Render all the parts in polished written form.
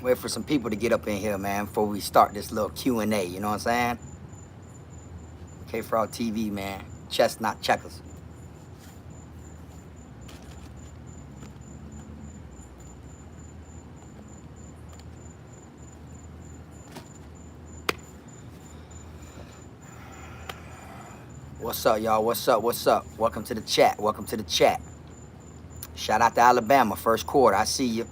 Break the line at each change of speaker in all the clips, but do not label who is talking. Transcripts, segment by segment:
Wait for some people to get up in here, man, before we start this little Q&A, you know what I'm saying? KFROG TV, man. Chestnut checkers. What's up, y'all? What's up? What's up? Welcome to the chat. Welcome to the chat. Shout out to Alabama, first quarter. I see you.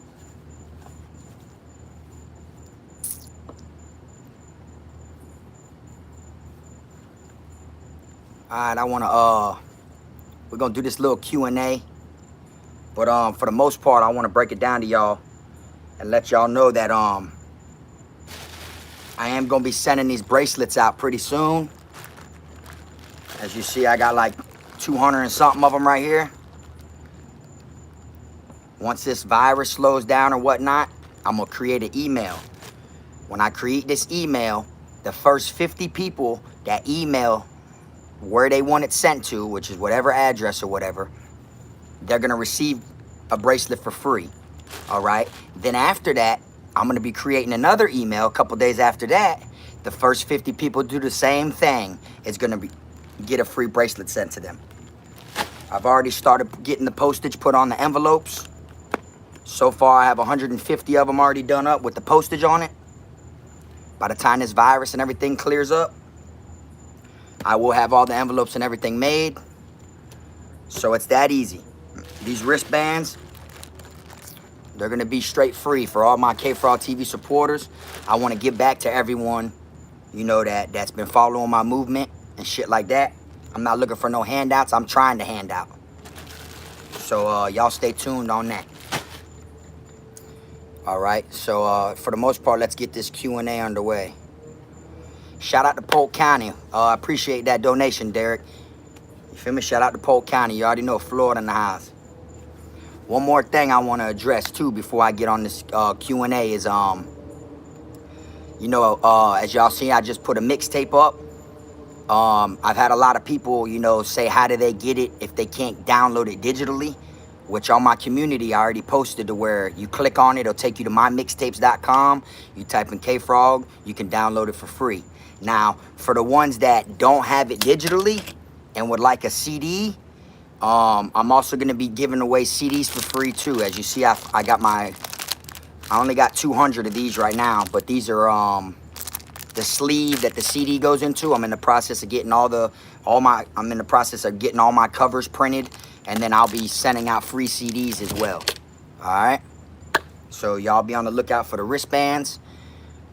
All right, we're gonna do this little Q&A, but for the most part, I want to break it down to y'all and let y'all know that I am gonna be sending these bracelets out pretty soon. As you see, I got like 200 and something of them right here. Once this virus slows down or whatnot, I'm gonna create an email. When I create this email, the first 50 people that email where they want it sent to, which is whatever address or whatever, they're gonna receive a bracelet for free. All right. Then after that, I'm gonna be creating another email a couple days after that. The first 50 people do the same thing. It's gonna get a free bracelet sent to them. I've already started getting the postage put on the envelopes. So far, I have 150 of them already done up with the postage on it. By the time this virus and everything clears up, I will have all the envelopes and everything made. So it's that easy. These wristbands, they're gonna be straight free for all my KFROG TV supporters. I wanna give back to everyone, you know, that's been following my movement and shit like that. I'm not looking for no handouts. I'm trying to hand out. So y'all stay tuned on that. All right, so for the most part, let's get this Q&A underway. Shout out to Polk County. I appreciate that donation, Derek. You feel me? Shout out to Polk County. You already know Florida in the house. One more thing I want to address too before I get on this Q&A is you know, as y'all see, I just put a mixtape up. I've had a lot of people, you know, say how do they get it if they can't download it digitally, which on my community I already posted to where you click on it, it'll take you to mymixtapes.com. You type in KFROG, you can download it for free. Now, for the ones that don't have it digitally and would like a CD, I'm also going to be giving away CDs for free too. As you see, I only got 200 of these right now, but these are the sleeve that the CD goes into. I'm in the process of getting all my covers printed, and then I'll be sending out free CDs as well. All right. So y'all be on the lookout for the wristbands.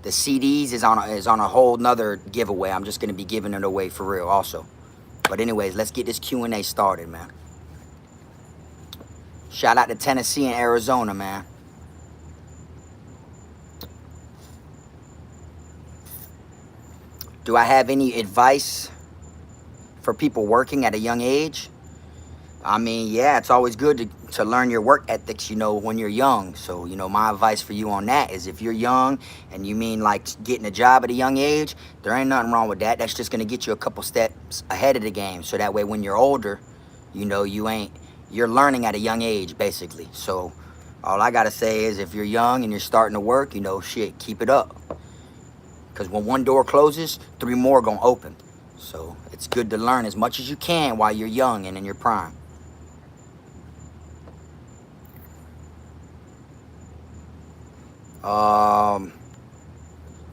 The CDs is on a whole nother giveaway. I'm just gonna be giving it away for real also. But anyways, let's get this Q&A started, man. Shout out to Tennessee and Arizona, man. Do I have any advice for people working at a young age? I mean, yeah, it's always good to learn your work ethics, you know, when you're young. So, you know, my advice for you on that is if you're young and you mean like getting a job at a young age, there ain't nothing wrong with that. That's just going to get you a couple steps ahead of the game. So that way when you're older, you know, you're learning at a young age, basically. So all I got to say is if you're young and you're starting to work, you know, shit, keep it up. Because when one door closes, 3 more going to open. So it's good to learn as much as you can while you're young and in your prime.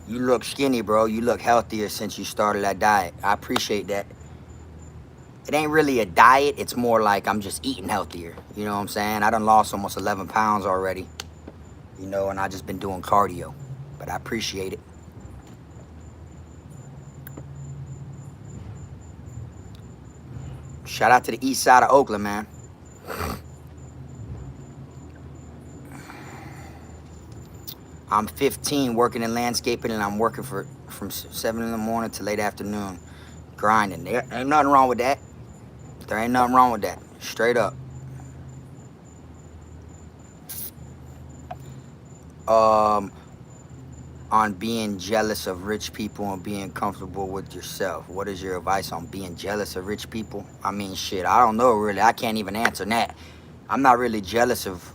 You look skinny, bro. You look healthier since you started that diet. I appreciate that. It ain't really a diet. It's more like I'm just eating healthier. You know what I'm saying? I done lost almost 11 pounds already. You know, and I just been doing cardio. But I appreciate it. Shout out to the east side of Oakland, man. I'm 15 working in landscaping, and I'm working from 7 in the morning to late afternoon, grinding. There ain't nothing wrong with that. There ain't nothing wrong with that. Straight up. On being jealous of rich people and being comfortable with yourself. What is your advice on being jealous of rich people? I mean, shit, I don't know really. I can't even answer that. I'm not really jealous of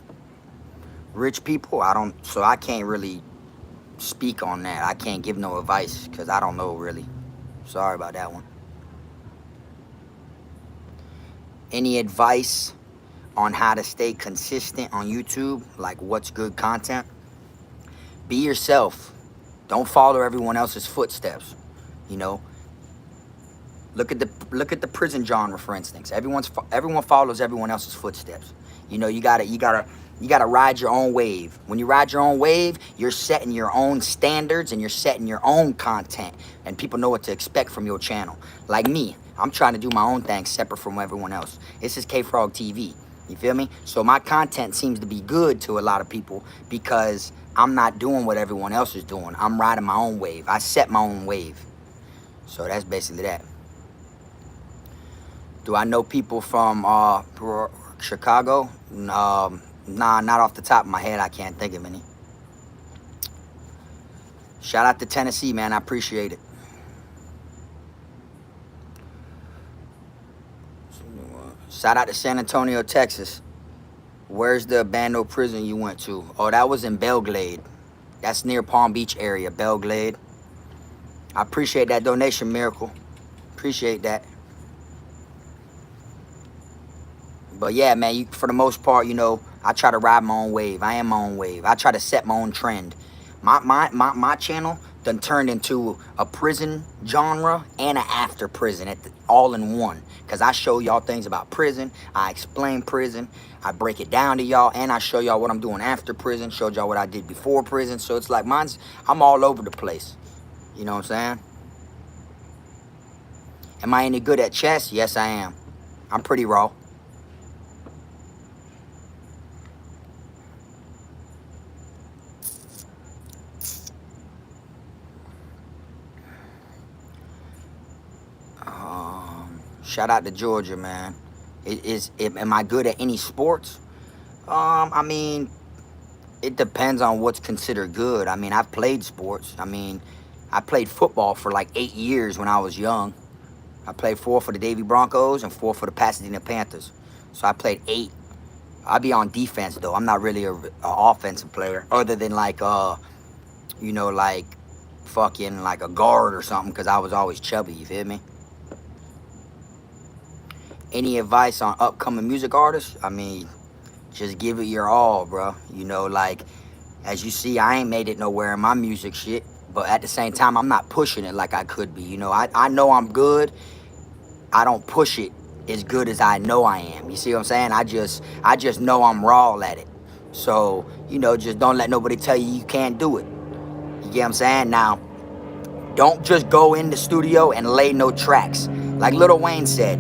rich people. So I can't really speak on that. I can't give no advice because I don't know really. Sorry about that one. Any advice on how to stay consistent on YouTube? Like what's good content? Be yourself. Don't follow everyone else's footsteps. You know, look at the prison genre, for instance. Everyone follows everyone else's footsteps. You know, you gotta ride your own wave. When you ride your own wave, you're setting your own standards and you're setting your own content, and people know what to expect from your channel. Like me, I'm trying to do my own thing separate from everyone else. This is KFROG TV. You feel me? So my content seems to be good to a lot of people because I'm not doing what everyone else is doing. I'm riding my own wave. I set my own wave. So that's basically that. Do I know people from Chicago? Nah, not off the top of my head. I can't think of any. Shout out to Tennessee, man. I appreciate it. Shout out to San Antonio, Texas. Where's the Bando prison you went to? Oh, that was in Belglade. That's near Palm Beach area, Belglade. I appreciate that donation, Miracle. Appreciate that. But yeah, man, for the most part, you know, I try to ride my own wave. I am my own wave. I try to set my own trend. My channel done turned into a prison genre and an after prison all in one. Because I show y'all things about prison. I explain prison. I break it down to y'all. And I show y'all what I'm doing after prison. Showed y'all what I did before prison. So it's like I'm all over the place. You know what I'm saying? Am I any good at chess? Yes, I am. I'm pretty raw. Shout out to Georgia, man. Am I good at any sports? I mean, it depends on what's considered good. I mean, I've played sports. I mean, I played football for like 8 years when I was young. I played 4 for the Davie Broncos and 4 for the Pasadena Panthers. So I played 8. I be on defense though. I'm not really a offensive player, other than like you know, like fucking like a guard or something, because I was always chubby. You feel me? Any advice on upcoming music artists? I mean, just give it your all, bro. You know, like, as you see, I ain't made it nowhere in my music shit. But at the same time, I'm not pushing it like I could be. You know, I know I'm good. I don't push it as good as I know I am. You see what I'm saying? I just know I'm raw at it. So, you know, just don't let nobody tell you can't do it. You get what I'm saying? Now, don't just go in the studio and lay no tracks. Like Lil Wayne said.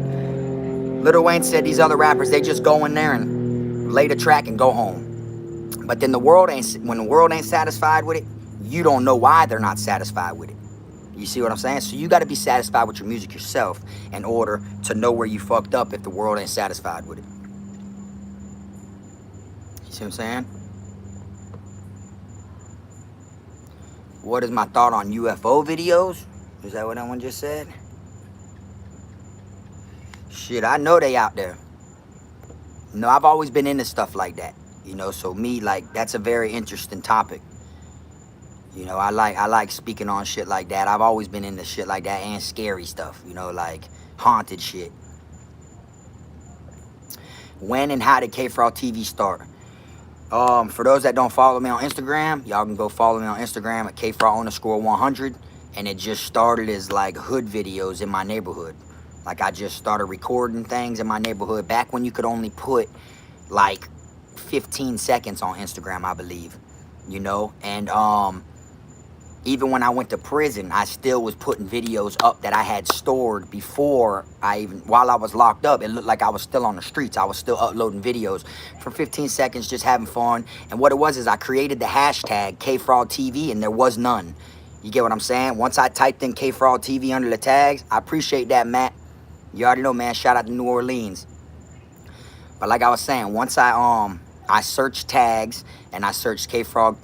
Lil Wayne said these other rappers, they just go in there and lay the track and go home. But then when the world ain't satisfied with it, you don't know why they're not satisfied with it. You see what I'm saying? So you got to be satisfied with your music yourself in order to know where you fucked up if the world ain't satisfied with it. You see what I'm saying? What is my thought on UFO videos? Is that what that one just said? Shit, I know they out there. You know, I've always been into stuff like that. You know, so me, like, that's a very interesting topic. You know, I like speaking on shit like that. I've always been into shit like that and scary stuff. You know, like haunted shit. When and how did KFROG TV start? For those that don't follow me on Instagram, y'all can go follow me on Instagram at KFROG_100. And it just started as like hood videos in my neighborhood. Like I just started recording things in my neighborhood back when you could only put like 15 seconds on Instagram, I believe. You know, and even when I went to prison, I still was putting videos up that I had stored before while I was locked up. It looked like I was still on the streets. I was still uploading videos for 15 seconds, just having fun. And what it was is I created the hashtag KFROG and there was none. You get what I'm saying? Once I typed in KFROG TV under the tags, I appreciate that, Matt. You already know, man. Shout out to New Orleans. But like I was saying, once I searched tags and I searched KFROG,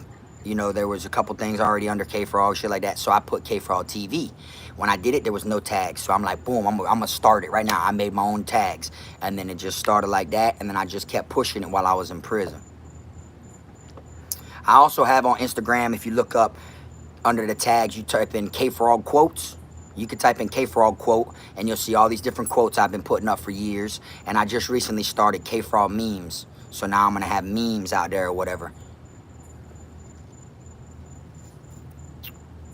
you know, there was a couple things already under KFROG, shit like that. So I put KFROG TV. When I did it, there was no tags. So I'm like, boom, I'm going to start it right now. I made my own tags. And then it just started like that. And then I just kept pushing it while I was in prison. I also have on Instagram, if you look up under the tags, you type in KFROG quotes. You can type in KFROG quote, and you'll see all these different quotes I've been putting up for years. And I just recently started KFROG memes. So now I'm going to have memes out there or whatever.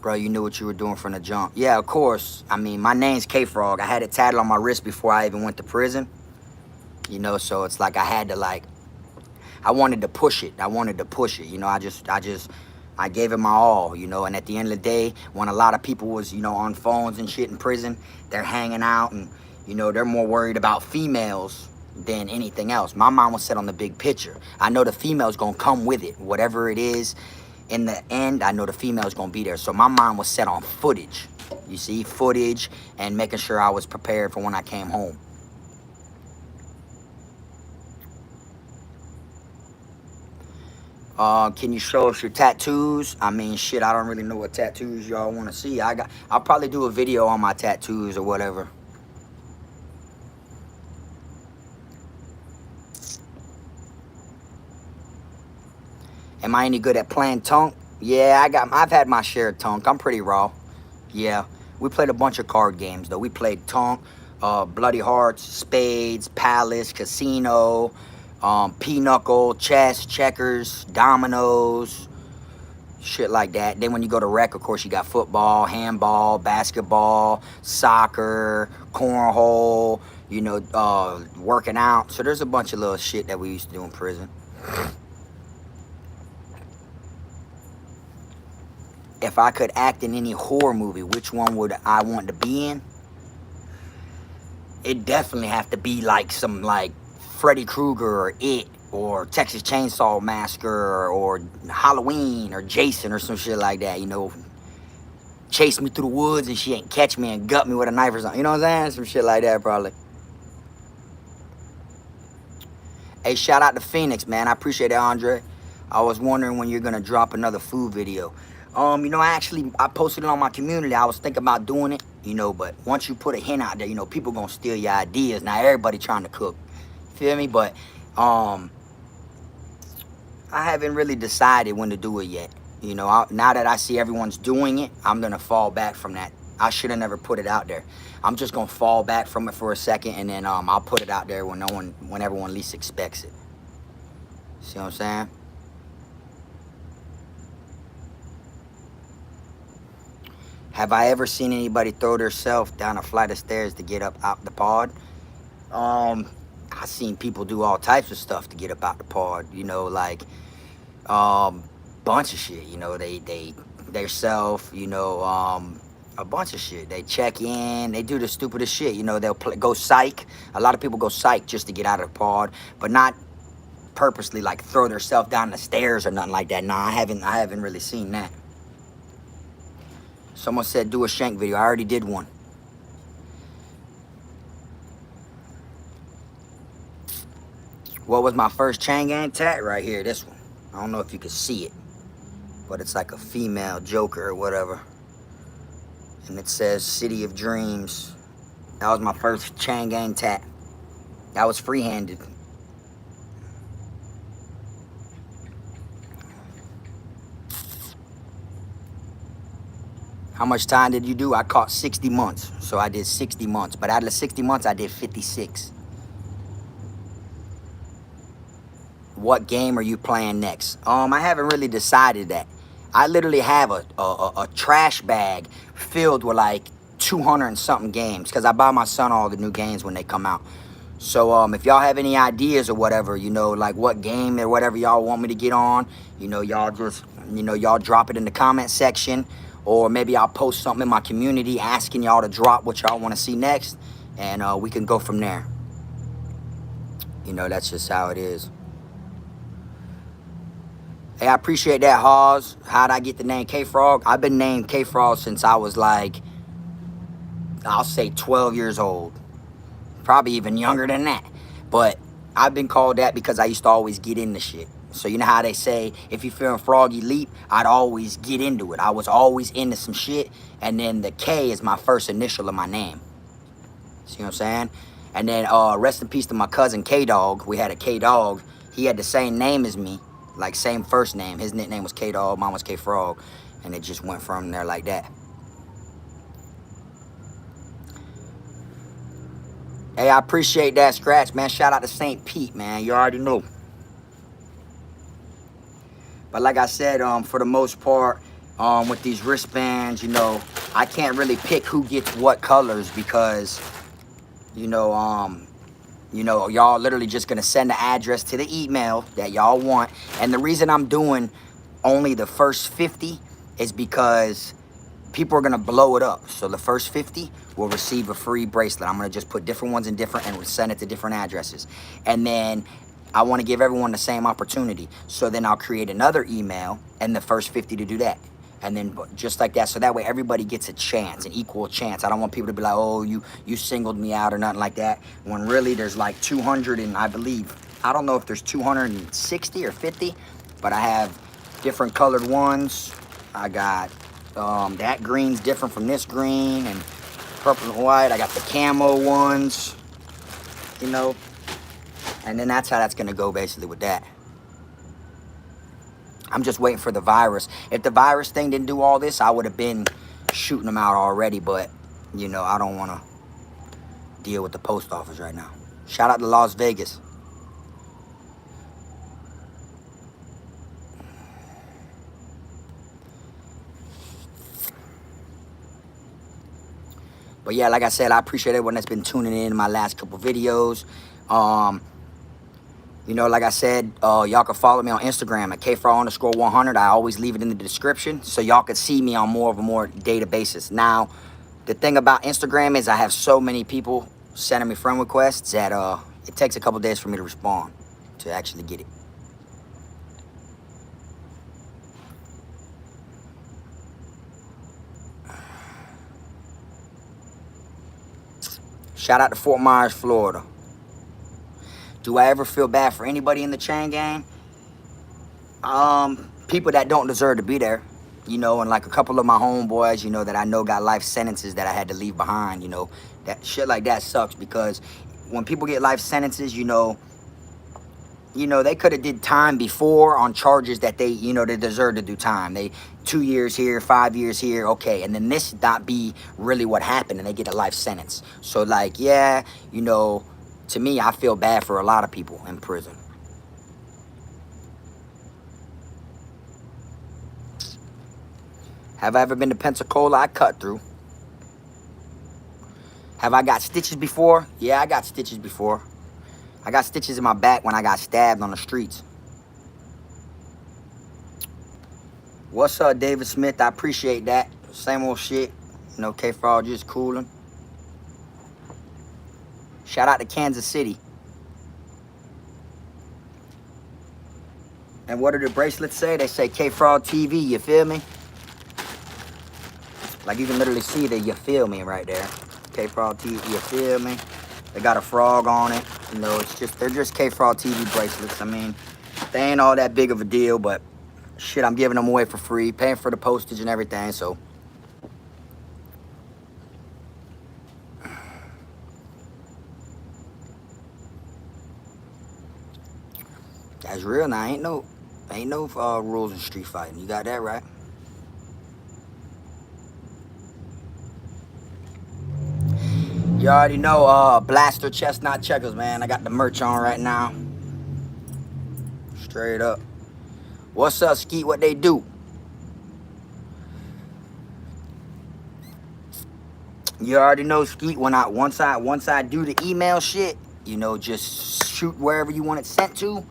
Bro, you knew what you were doing from the jump. Yeah, of course. I mean, my name's KFROG. I had it tatted on my wrist before I even went to prison. You know, so it's like I had to, like, I wanted to push it. You know, I gave it my all, you know. And at the end of the day, when a lot of people was, you know, on phones and shit in prison, they're hanging out and, you know, they're more worried about females than anything else. My mind was set on the big picture. I know the female's gonna come with it. Whatever it is, in the end, I know the female's gonna be there. So my mind was set on footage. You see, footage and making sure I was prepared for when I came home. Can you show us your tattoos? I mean, shit, I don't really know what tattoos y'all want to see. I'll probably do a video on my tattoos or whatever. Am I any good at playing Tunk? Yeah, I've had my share of Tunk. I'm pretty raw. Yeah, we played a bunch of card games though. We played Tunk, Bloody Hearts, Spades, Palace, Casino, Pinochle, chess, checkers, dominoes, shit like that. Then when you go to rec, of course, you got football, handball, basketball, soccer, cornhole, you know, working out. So there's a bunch of little shit that we used to do in prison. If I could act in any horror movie, which one would I want to be in? It definitely have to be like some like Freddy Krueger or It or Texas Chainsaw Massacre or Halloween or Jason or some shit like that, you know. Chase me through the woods and she ain't catch me and gut me with a knife or something. You know what I'm saying? Some shit like that probably. Hey, shout out to Phoenix, man. I appreciate it, Andre. I was wondering when you're going to drop another food video. You know, I posted it on my community. I was thinking about doing it, you know, but once you put a hint out there, you know, people gonna steal your ideas. Now everybody trying to cook, feel me? But I haven't really decided when to do it yet. You know, now that I see everyone's doing it, I'm gonna fall back from that. I should have never put it out there. I'm just gonna fall back from it for a second, and then I'll put it out there when everyone least expects it. See what I'm saying? Have I ever seen anybody throw themselves down a flight of stairs to get up out the pod? I seen people do all types of stuff to get up out the pod. You know, like bunch of shit. You know, they self. You know, a bunch of shit. They check in. They do the stupidest shit. You know, they'll go psych. A lot of people go psych just to get out of the pod, but not purposely like throw themselves down the stairs or nothing like that. Nah, I haven't really seen that. Someone said do a shank video. I already did one. What was my first chain gang tat? Right here, this one. I don't know if you can see it, but it's like a female Joker or whatever. And it says City of Dreams. That was my first chain gang tat. That was free-handed. How much time did you do? I caught 60 months. So I did 60 months. But out of the 60 months, I did 56. What game are you playing next? I haven't really decided that. I literally have a trash bag filled with like 200 and something games. Because I buy my son all the new games when they come out. So if y'all have any ideas or whatever, you know, like what game or whatever y'all want me to get on, you know, y'all just, you know, y'all drop it in the comment section. Or maybe I'll post something in my community asking y'all to drop what y'all want to see next. And we can go from there. You know, that's just how it is. Hey, I appreciate that, Hawes. How'd I get the name KFROG? I've been named KFROG since I was like, I'll say 12 years old. Probably even younger than that. But I've been called that because I used to always get into shit. So you know how they say, if you're feeling froggy leap, I'd always get into it. I was always into some shit. And then the K is my first initial of my name. See what I'm saying? And then rest in peace to my cousin K-Dog. We had a K-Dog. He had the same name as me. Like same first name. His nickname was K-Dog. Mine was KFROG. And it just went from there like that. Hey, I appreciate that scratch, man. Shout out to St. Pete, man. You already know. But like I said, for the most part, with these wristbands, you know, I can't really pick who gets what colors because, you know, y'all literally just gonna send the address to the email that y'all want. And the reason I'm doing only the first 50 is because people are gonna blow it up. So the first 50 will receive a free bracelet. I'm gonna just put different ones in different and send it to different addresses. And then I wanna give everyone the same opportunity. So then I'll create another email and the first 50 to do that. And then just like that, so that way everybody gets a chance, an equal chance. I don't want people to be like, oh, you singled me out or nothing like that. When really there's like 200 and I believe, I don't know if there's 260 or 50, but I have different colored ones. I got that green's different from this green, and purple and white. I got the camo ones, you know. And then that's how that's gonna go basically with that. I'm just waiting for the virus. If the virus thing didn't do all this, I would have been shooting them out already, but, you know, I don't want to deal with the post office right now. Shout out to Las Vegas. But yeah, like I said, I appreciate everyone that's been tuning in my last couple videos. You know, like I said, y'all can follow me on Instagram at KFROG_100. I always leave it in the description so y'all can see me on more of a daily basis. Now, the thing about Instagram is I have so many people sending me friend requests that it takes a couple days for me to respond to actually get it. Shout out to Fort Myers, Florida. Do I ever feel bad for anybody in the chain gang? People that don't deserve to be there, you know, and like a couple of my homeboys, you know, that I know got life sentences that I had to leave behind, you know. That shit like that sucks because when people get life sentences, you know, they could have did time before on charges that they, you know, they deserve to do time. They 2 years here, 5 years here, okay. And then this not be really what happened and they get a life sentence. So like, yeah, you know, to me, I feel bad for a lot of people in prison. Have I ever been to Pensacola? I cut through. Have I got stitches before? Yeah, I got stitches before. I got stitches in my back when I got stabbed on the streets. What's up, David Smith? I appreciate that. Same old shit. You know, KFROG just cooling. Shout out to Kansas City. And what do the bracelets say? They say KFROG TV, you feel me? Like you can literally see the you feel me right there. KFROG TV, you feel me? They got a frog on it. You know, they're just KFROG TV bracelets. I mean, they ain't all that big of a deal, but shit, I'm giving them away for free, paying for the postage and everything, so. That's real now. Ain't no rules in street fighting. You got that right. You already know, Blaster Chestnut Checkers, man. I got the merch on right now. Straight up. What's up, Skeet? What they do? You already know, Skeet. Once I do the email shit, you know, just shoot wherever you want it sent to,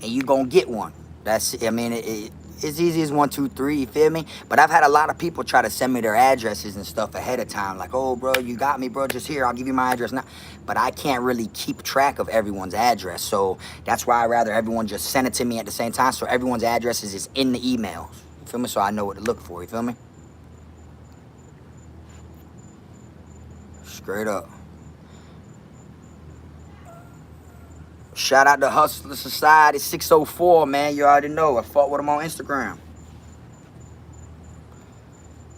and you gonna get one. That's, I mean, it's easy as 1, 2, 3, you feel me? But I've had a lot of people try to send me their addresses and stuff ahead of time. Like, oh, bro, you got me, bro, just here, I'll give you my address now. But I can't really keep track of everyone's address. So that's why I'd rather everyone just send it to me at the same time so everyone's addresses is in the emails. You feel me? So I know what to look for, you feel me? Straight up. Shout out to Hustler Society 604, man. You already know. I fought with them on Instagram.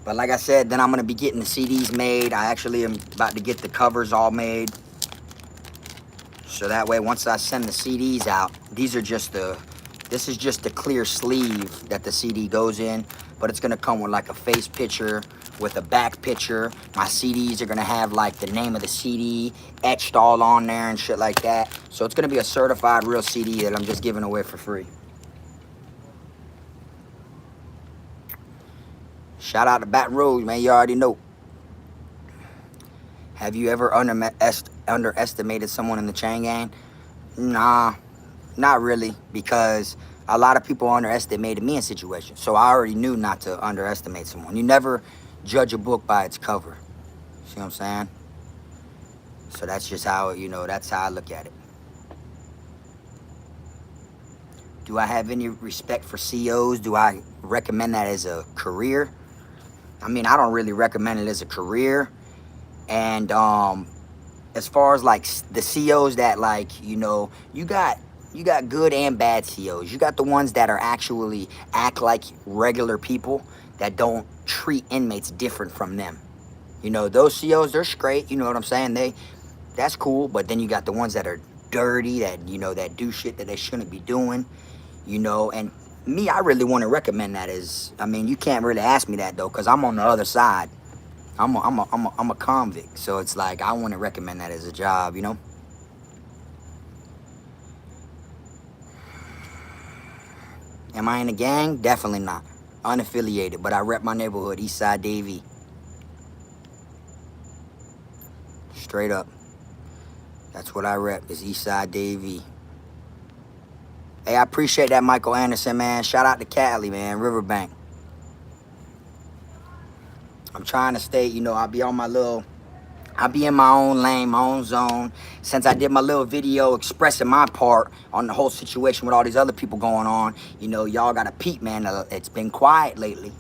But like I said, then I'm going to be getting the CDs made. I actually am about to get the covers all made. So that way, once I send the CDs out, these are just the This is just the clear sleeve that the CD goes in, but it's gonna come with like a face picture, with a back picture. My CDs are gonna have like the name of the CD etched all on there and shit like that. So it's gonna be a certified real CD that I'm just giving away for free. Shout out to Baton Rouge, man, you already know. Have you ever underestimated someone in the chain gang? Nah, not really, because a lot of people underestimated me in situations. So I already knew not to underestimate someone. You never judge a book by its cover. See what I'm saying? So that's just how, you know, that's how I look at it. Do I have any respect for CEOs? Do I recommend that as a career? I mean, I don't really recommend it as a career. And as far as like the CEOs that, like, you know, you got good and bad CEOs. You got the ones that are actually act like regular people that don't treat inmates different from them. You know, those CEOs, they're straight, you know what I'm saying? That's cool, but then you got the ones that are dirty, that, you know, that do shit that they shouldn't be doing, you know. And me, I really want to recommend that as, I mean, you can't really ask me that though, because I'm on the other side. I'm a convict, so it's like I want to recommend that as a job, you know. Am I in a gang? Definitely not. Unaffiliated, but I rep my neighborhood, Eastside Davie. Straight up. That's what I rep, is Eastside Davie. Hey, I appreciate that, Michael Anderson, man. Shout out to Cali, man, Riverbank. I'm trying to stay, you know, I'll be in my own lane, my own zone. Since I did my little video expressing my part on the whole situation with all these other people going on, you know, y'all got to peep, man. It's been quiet lately.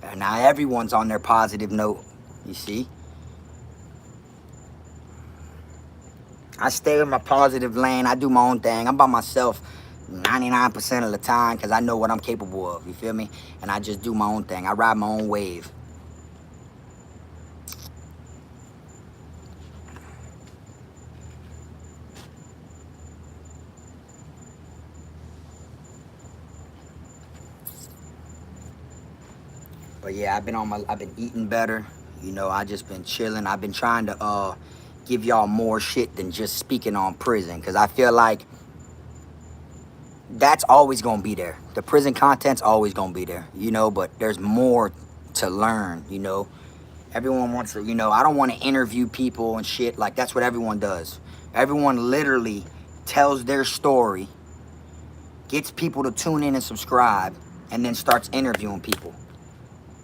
And now everyone's on their positive note, you see. I stay in my positive lane. I do my own thing. I'm by myself 99% of the time because I know what I'm capable of, you feel me? And I just do my own thing. I ride my own wave. But yeah, I've been eating better. You know, I just been chilling. I've been trying to give y'all more shit than just speaking on prison, because I feel like that's always gonna be there. The prison content's always gonna be there, you know, but there's more to learn, you know. Everyone wants to, you know, I don't want to interview people and shit. Like, that's what everyone does. Everyone literally tells their story, gets people to tune in and subscribe, and then starts interviewing people.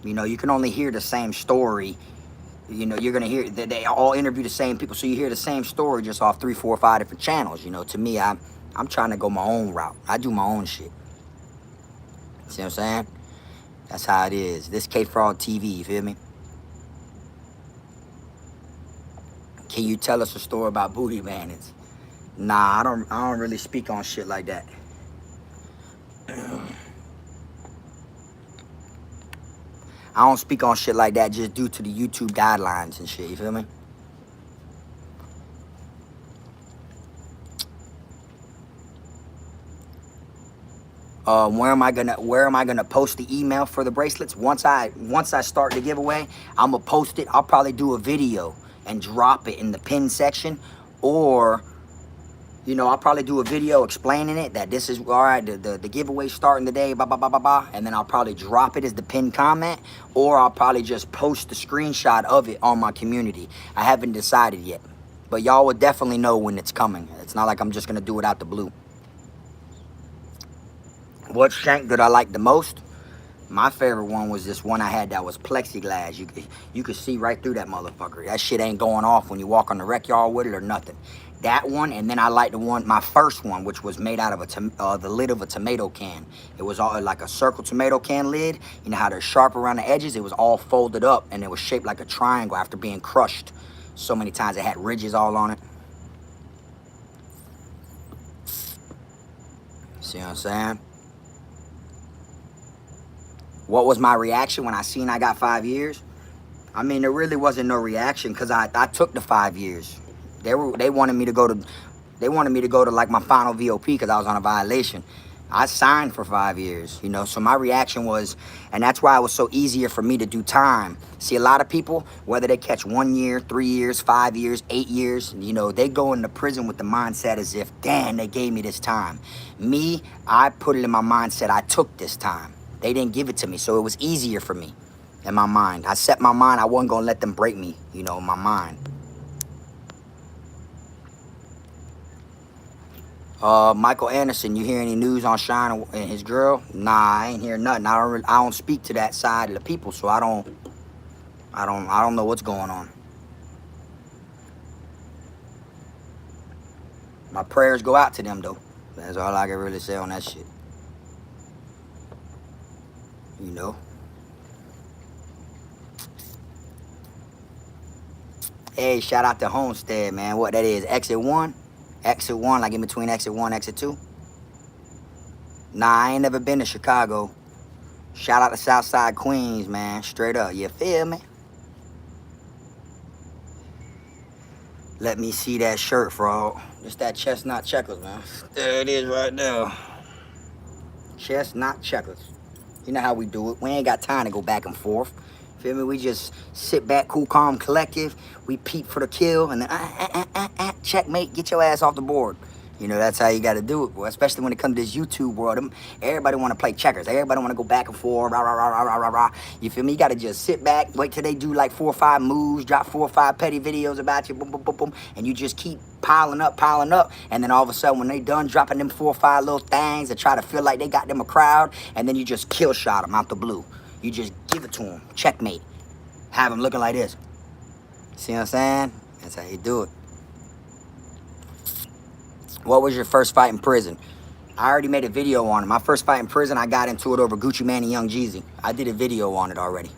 You know, you can only hear the same story. You know, you're going to hear that they all interview the same people. So you hear the same story just off 3, 4, 5 different channels. You know, to me, I'm trying to go my own route. I do my own shit. See what I'm saying? That's how it is. This KFROG TV, you feel me? Can you tell us a story about booty bandits? Nah, I don't really speak on shit like that. I don't speak on shit like that just due to the YouTube guidelines and shit, you feel me? Where am I gonna post the email for the bracelets? Once I start the giveaway, I'm gonna post it. I'll probably do a video and drop it in the pin section, or, you know, I'll probably do a video explaining it, that this is, all right, the giveaway starting today, blah, blah, blah, blah, blah. And then I'll probably drop it as the pinned comment, or I'll probably just post the screenshot of it on my community. I haven't decided yet, but y'all will definitely know when it's coming. It's not like I'm just going to do it out the blue. What shank did I like the most? My favorite one was this one I had that was plexiglass. You could see right through that motherfucker. That shit ain't going off when you walk on the rec yard with it or nothing. That one, and then I like the one, my first one, which was made out of the lid of a tomato can. It was all like a circle tomato can lid. You know how they're sharp around the edges? It was all folded up, and it was shaped like a triangle after being crushed so many times. It had ridges all on it. See what I'm saying? What was my reaction when I seen I got 5 years? I mean, there really wasn't no reaction, because I took the 5 years. They wanted me to go to like my final VOP because I was on a violation. I signed for 5 years, you know, so my reaction was, and that's why it was so easier for me to do time. See, a lot of people, whether they catch 1 year, 3 years, 5 years, 8 years, you know, they go into prison with the mindset as if, damn, they gave me this time. Me, I put it in my mindset, I took this time. They didn't give it to me, so it was easier for me in my mind. I set my mind, I wasn't gonna let them break me, you know, in my mind. Michael Anderson, you hear any news on Shine and his girl? Nah, I ain't hear nothing. I don't speak to that side of the people, so I don't know what's going on. My prayers go out to them though. That's all I can really say on that shit. You know. Hey, shout out to Homestead, man. What that is? Exit 1? Exit 1, like in between exit 1 exit 2? Nah, I ain't never been to Chicago. Shout out to Southside Queens, man. Straight up, you feel me? Let me see that shirt, Frog. Just that chestnut checkers, man. There it is right there. Chestnut checkers. You know how we do it. We ain't got time to go back and forth. Feel me? We just sit back, cool, calm, collective. We peep for the kill, and then checkmate, get your ass off the board. You know, that's how you got to do it, boy. Especially when it comes to this YouTube world. Everybody want to play checkers. Everybody want to go back and forth. Rah, rah, rah, rah, rah, rah, rah. You feel me? You got to just sit back, wait till they do like 4 or 5 moves, drop 4 or 5 petty videos about you, boom, boom, boom, boom, and you just keep piling up, and then all of a sudden when they done dropping them 4 or 5 little things that try to feel like they got them a crowd, and then you just kill shot them out the blue. You just give it to them, checkmate. Have them looking like this. See what I'm saying? That's how you do it. What was your first fight in prison? I already made a video on it. My first fight in prison, I got into it over Gucci Mane and Young Jeezy. I did a video on it already.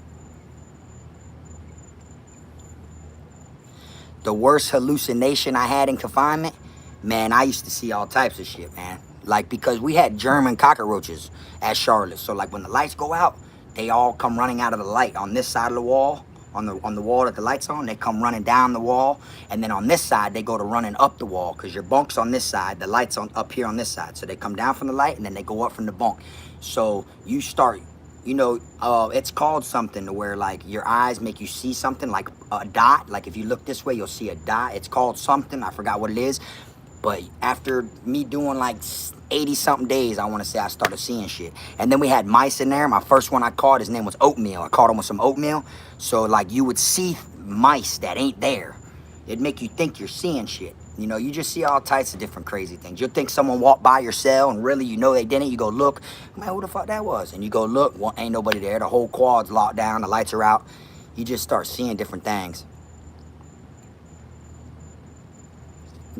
The worst hallucination I had in confinement? Man, I used to see all types of shit, man. Like, because we had German cockroaches at Charlotte. So, like, when the lights go out, they all come running out of the light on this side of the wall. On the wall that the light's on, they come running down the wall, and then on this side they go to running up the wall, because your bunk's on this side, the light's on up here on this side, so they come down from the light and then they go up from the bunk. So you start, you know, it's called something to where like your eyes make you see something like a dot. Like if you look this way, you'll see a dot. It's called something, I forgot what it is. But after me doing like 80 something days, I want to say, I started seeing shit. And then we had mice in there. My first one I caught, his name was Oatmeal. I caught him with some oatmeal. So like you would see mice that ain't there. It'd make you think you're seeing shit. You know, you just see all types of different crazy things. You'll think someone walked by your cell and really you know they didn't. You go look, man, who the fuck that was? And you go look, well, ain't nobody there. The whole quad's locked down, the lights are out. You just start seeing different things.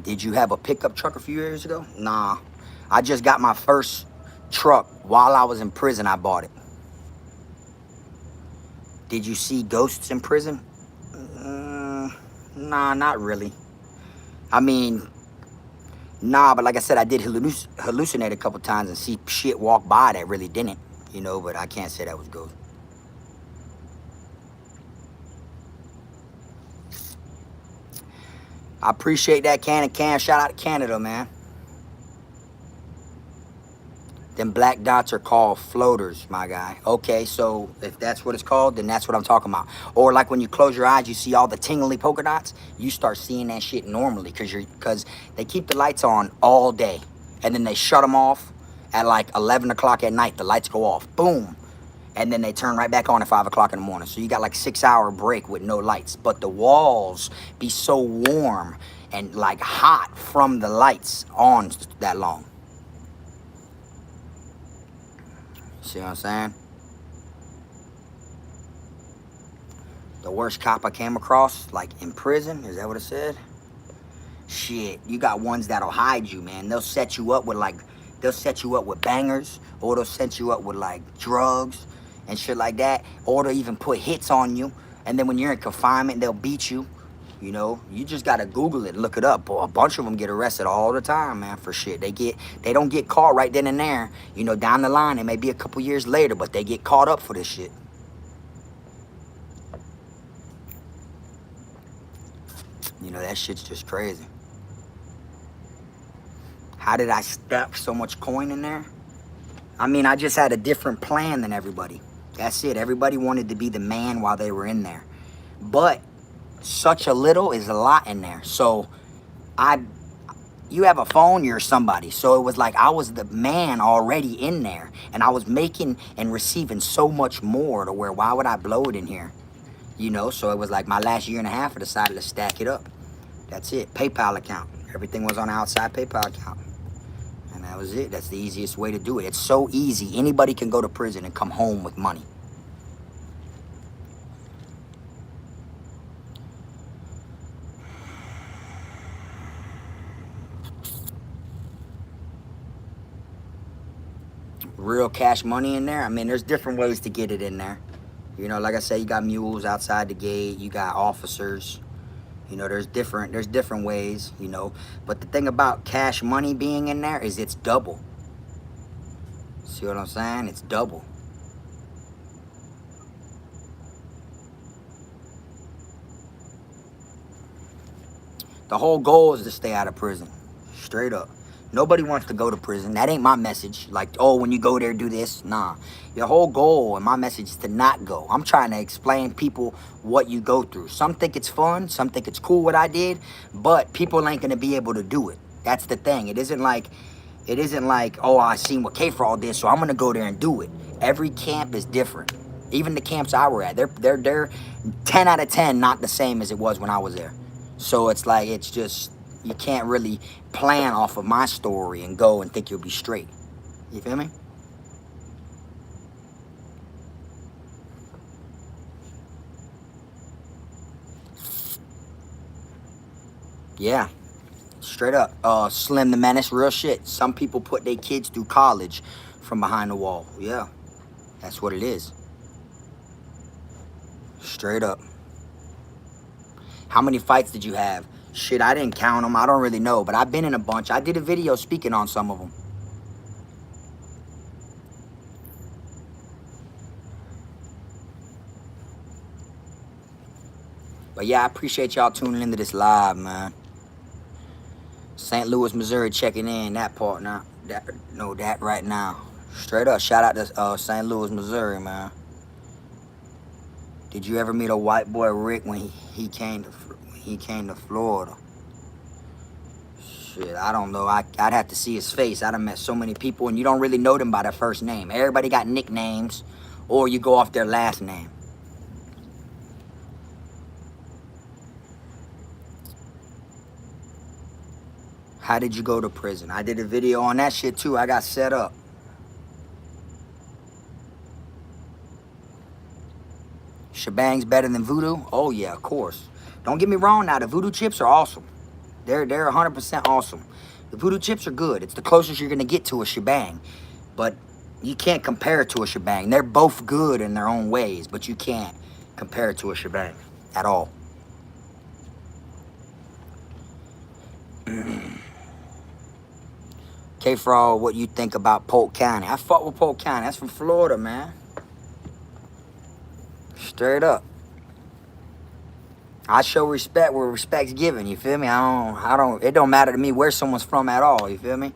Did you have a pickup truck a few years ago? Nah. I just got my first truck while I was in prison. I bought it. Did you see ghosts in prison? Nah, not really. I mean, nah, but like I said, I did hallucinate a couple times and see shit walk by that really didn't, you know, but I can't say that was ghosts. I appreciate that, Can. Shout out to Canada, man. Them black dots are called floaters, my guy. Okay, so if that's what it's called, then that's what I'm talking about. Or like when you close your eyes, you see all the tingly polka dots. You start seeing that shit normally because they keep the lights on all day, and then they shut them off at like 11 o'clock at night. The lights go off, boom, and then they turn right back on at 5 o'clock in the morning. So you got like 6-hour break with no lights, but the walls be so warm and like hot from the lights on that long. See what I'm saying? The worst cop I came across, like in prison, is that what it said? Shit, you got ones that'll hide you, man. They'll set you up with bangers, or they'll set you up with like drugs and shit like that, or they'll even put hits on you, and then when you're in confinement, they'll beat you. You know, you just gotta Google it, look it up. Boy, a bunch of them get arrested all the time, man, for shit. They don't get caught right then and there. You know, down the line, it may be a couple years later, but they get caught up for this shit. You know, that shit's just crazy. How did I stuff so much coin in there? I mean, I just had a different plan than everybody. That's it. Everybody wanted to be the man while they were in there. But such a little is a lot in there. So you have a phone, you're somebody. So it was like I was the man already in there. And I was making and receiving so much more to where why would I blow it in here? You know, so it was like my last year and a half I decided to stack it up. That's it. PayPal account. Everything was on the outside PayPal account. And that was it. That's the easiest way to do it. It's so easy. Anybody can go to prison and come home with money. Real cash money in there. I mean, there's different ways to get it in there. You know, like I say, you got mules outside the gate. You got officers. You know, there's different ways, you know. But the thing about cash money being in there is it's double. See what I'm saying? It's double. The whole goal is to stay out of prison. Straight up. Nobody wants to go to prison. That ain't my message. Like, oh, when you go there, do this. Nah. Your whole goal and my message is to not go. I'm trying to explain people what you go through. Some think it's fun. Some think it's cool what I did. But people ain't going to be able to do it. That's the thing. It isn't like, oh, I seen what KFROG did, so I'm going to go there and do it. Every camp is different. Even the camps I were at, they're 10 out of 10 not the same as it was when I was there. So it's like, it's just, you can't really plan off of my story and go and think you'll be straight. You feel me? Yeah. Straight up. Slim the Menace, real shit. Some people put their kids through college from behind the wall. Yeah. That's what it is. Straight up. How many fights did you have? Shit, I didn't count them. I don't really know, but I've been in a bunch. I did a video speaking on some of them. But yeah, I appreciate y'all tuning into this live, man. St. Louis, Missouri checking in. That part now. That right now. Straight up. Shout out to St. Louis, Missouri, man. Did you ever meet a white boy Rick when he came to Florida? Shit, I don't know. I'd have to see his face. I done met so many people, and you don't really know them by their first name. Everybody got nicknames, or you go off their last name. How did you go to prison? I did a video on that shit too. I got set up. Shebang's better than voodoo? Oh yeah, of course. Don't get me wrong now, the voodoo chips are awesome. They're 100% awesome. The voodoo chips are good. It's the closest you're gonna get to a shebang. But you can't compare it to a shebang. They're both good in their own ways, but you can't compare it to a shebang at all. KFROG, what you think about Polk County? I fuck with Polk County. That's from Florida, man. Straight up. I show respect where respect's given, you feel me? It don't matter to me where someone's from at all, you feel me?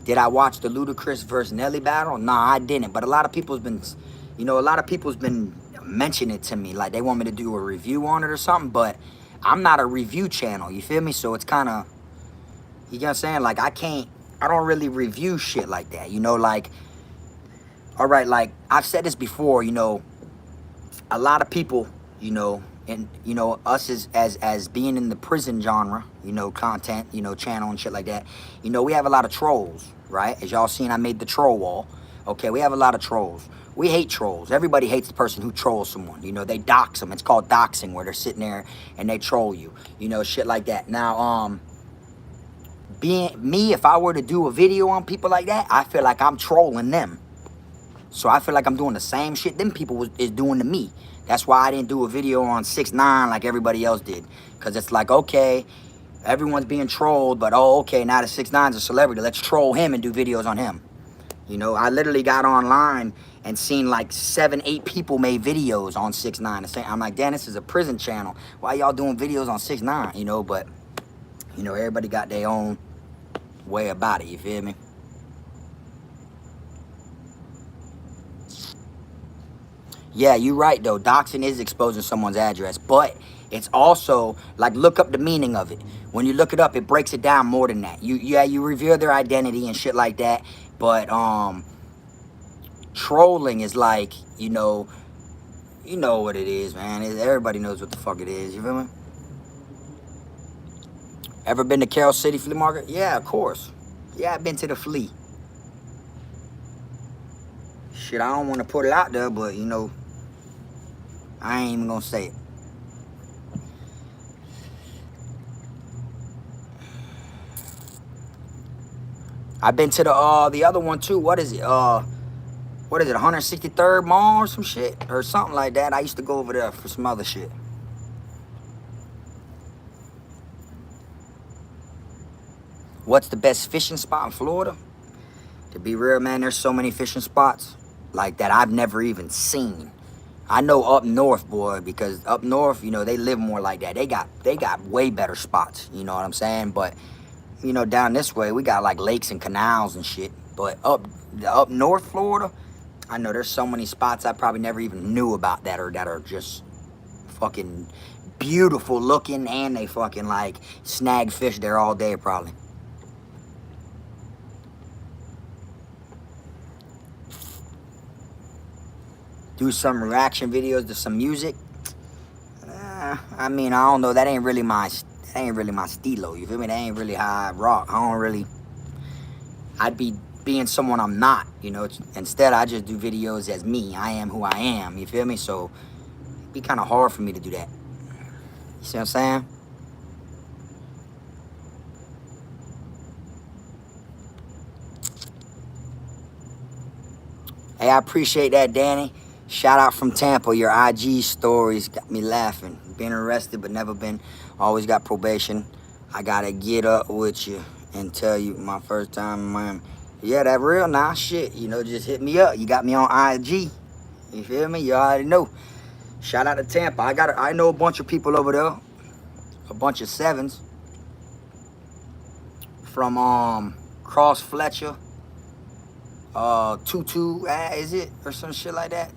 Did I watch the Ludacris versus Nelly battle? Nah, I didn't. But a lot of people's been mentioning it to me. Like, they want me to do a review on it or something. But I'm not a review channel, you feel me? So it's kind of, you know what I'm saying? Like, I don't really review shit like that. You know, like, all right, like, I've said this before, you know, a lot of people, you know, and, you know, us as being in the prison genre, you know, content, you know, channel and shit like that, you know, we have a lot of trolls, right? As y'all seen, I made the troll wall. Okay, we have a lot of trolls. We hate trolls. Everybody hates the person who trolls someone. You know, they dox them. It's called doxing, where they're sitting there and they troll you. You know, shit like that. Now, being me, if I were to do a video on people like that, I feel like I'm trolling them. So I feel like I'm doing the same shit them people is doing to me. That's why I didn't do a video on 6ix9ine like everybody else did. Because it's like, okay, everyone's being trolled, but oh, okay, now that 6ix9ine's a celebrity, let's troll him and do videos on him. You know, I literally got online and seen like 7, 8 people made videos on 6ix9ine. I'm like, damn, this is a prison channel. Why y'all doing videos on 6ix9ine? You know, but, you know, everybody got their own way about it, you feel me? Yeah, you're right, though. Doxing is exposing someone's address, but it's also, like, look up the meaning of it. When you look it up, it breaks it down more than that. You reveal their identity and shit like that, but, trolling is like, you know what it is, man. Everybody knows what the fuck it is, you feel me? Ever been to Carroll City Flea Market? Yeah, of course. Yeah, I've been to the flea. Shit, I don't want to put it out there, but, you know, I ain't even gonna say it. I've been to the other one too. What is it? 163rd Mall or some shit? Or something like that. I used to go over there for some other shit. What's the best fishing spot in Florida? To be real, man, there's so many fishing spots like that I've never even seen. I know up north, boy, because up north, you know, they live more like that. They got way better spots, you know what I'm saying? But, you know, down this way, we got like lakes and canals and shit. But up north Florida, I know there's so many spots I probably never even knew about that are just fucking beautiful looking, and they fucking like snag fish there all day probably. Do some reaction videos to some music. I mean, I don't know. That ain't really my stilo. You feel me? That ain't really how I rock. I'd be being someone I'm not. You know. Instead, I just do videos as me. I am who I am. You feel me? So it'd be kind of hard for me to do that. You see what I'm saying? Hey, I appreciate that, Danny. Shout out from Tampa. Your IG stories got me laughing. Been arrested but never been. Always got probation. I gotta get up with you and tell you my first time in Miami. Yeah, that real nah shit. You know, just hit me up. You got me on IG. You feel me? You already know. Shout out to Tampa. I know a bunch of people over there. A bunch of sevens. From Cross Fletcher. Tutu is it? Or some shit like that.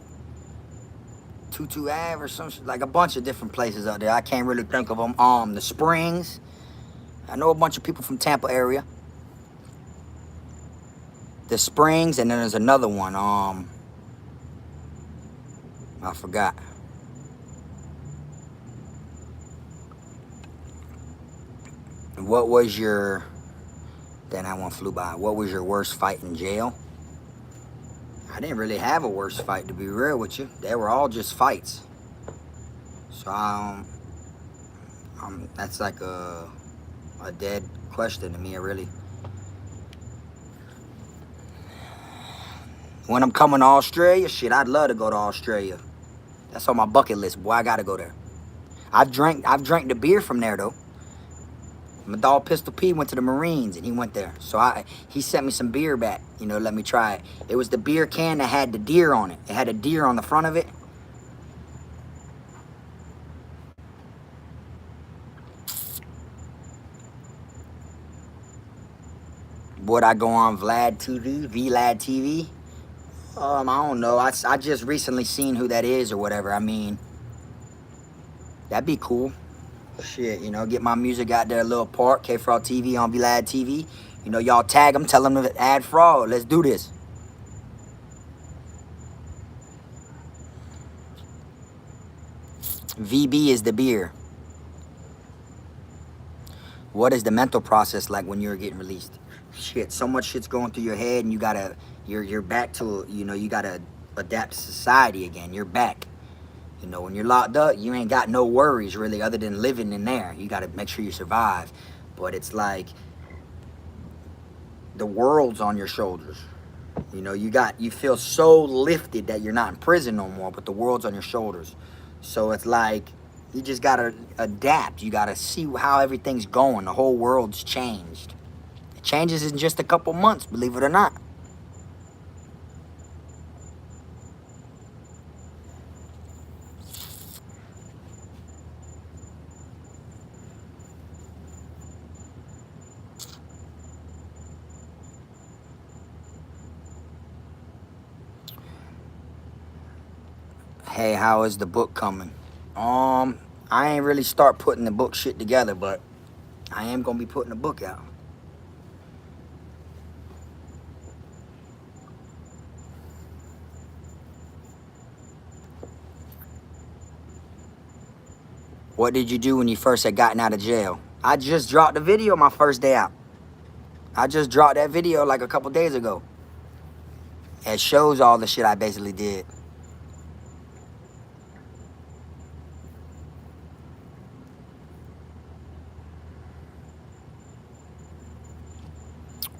Tutu Ave or some shit, like a bunch of different places out there. I can't really think of them. The Springs. I know a bunch of people from Tampa area. The Springs, and then there's another one. I forgot. What was your? Then that one flew by. What was your worst fight in jail? I didn't really have a worst fight, to be real with you. They were all just fights. So, that's like a dead question to me, really. When I'm coming to Australia, shit, I'd love to go to Australia. That's on my bucket list, boy. I gotta go there. I've drank the beer from there, though. My dog Pistol P went to the Marines and he went there. So he sent me some beer back, you know, let me try it. It was the beer can that had the deer on it. It had a deer on the front of it. Would I go on Vlad TV? I don't know. I just recently seen who that is or whatever. I mean, that'd be cool. Shit, you know, get my music out there a little part. KFROG TV on Vlad TV. You know, y'all tag them, tell them to add fraud. Let's do this. VB is the beer. What is the mental process like when you're getting released? Shit, so much shit's going through your head, and you're back to, you know, you gotta adapt to society again. You're back. You know, when you're locked up, you ain't got no worries, really, other than living in there. You got to make sure you survive. But it's like the world's on your shoulders. You know, you feel so lifted that you're not in prison no more, but the world's on your shoulders. So it's like you just got to adapt. You got to see how everything's going. The whole world's changed. It changes in just a couple months, believe it or not. Hey, how is the book coming? I ain't really start putting the book shit together, but I am gonna be putting the book out. What did you do when you first had gotten out of jail? I just dropped the video my first day out. I just dropped that video like a couple days ago. It shows all the shit I basically did.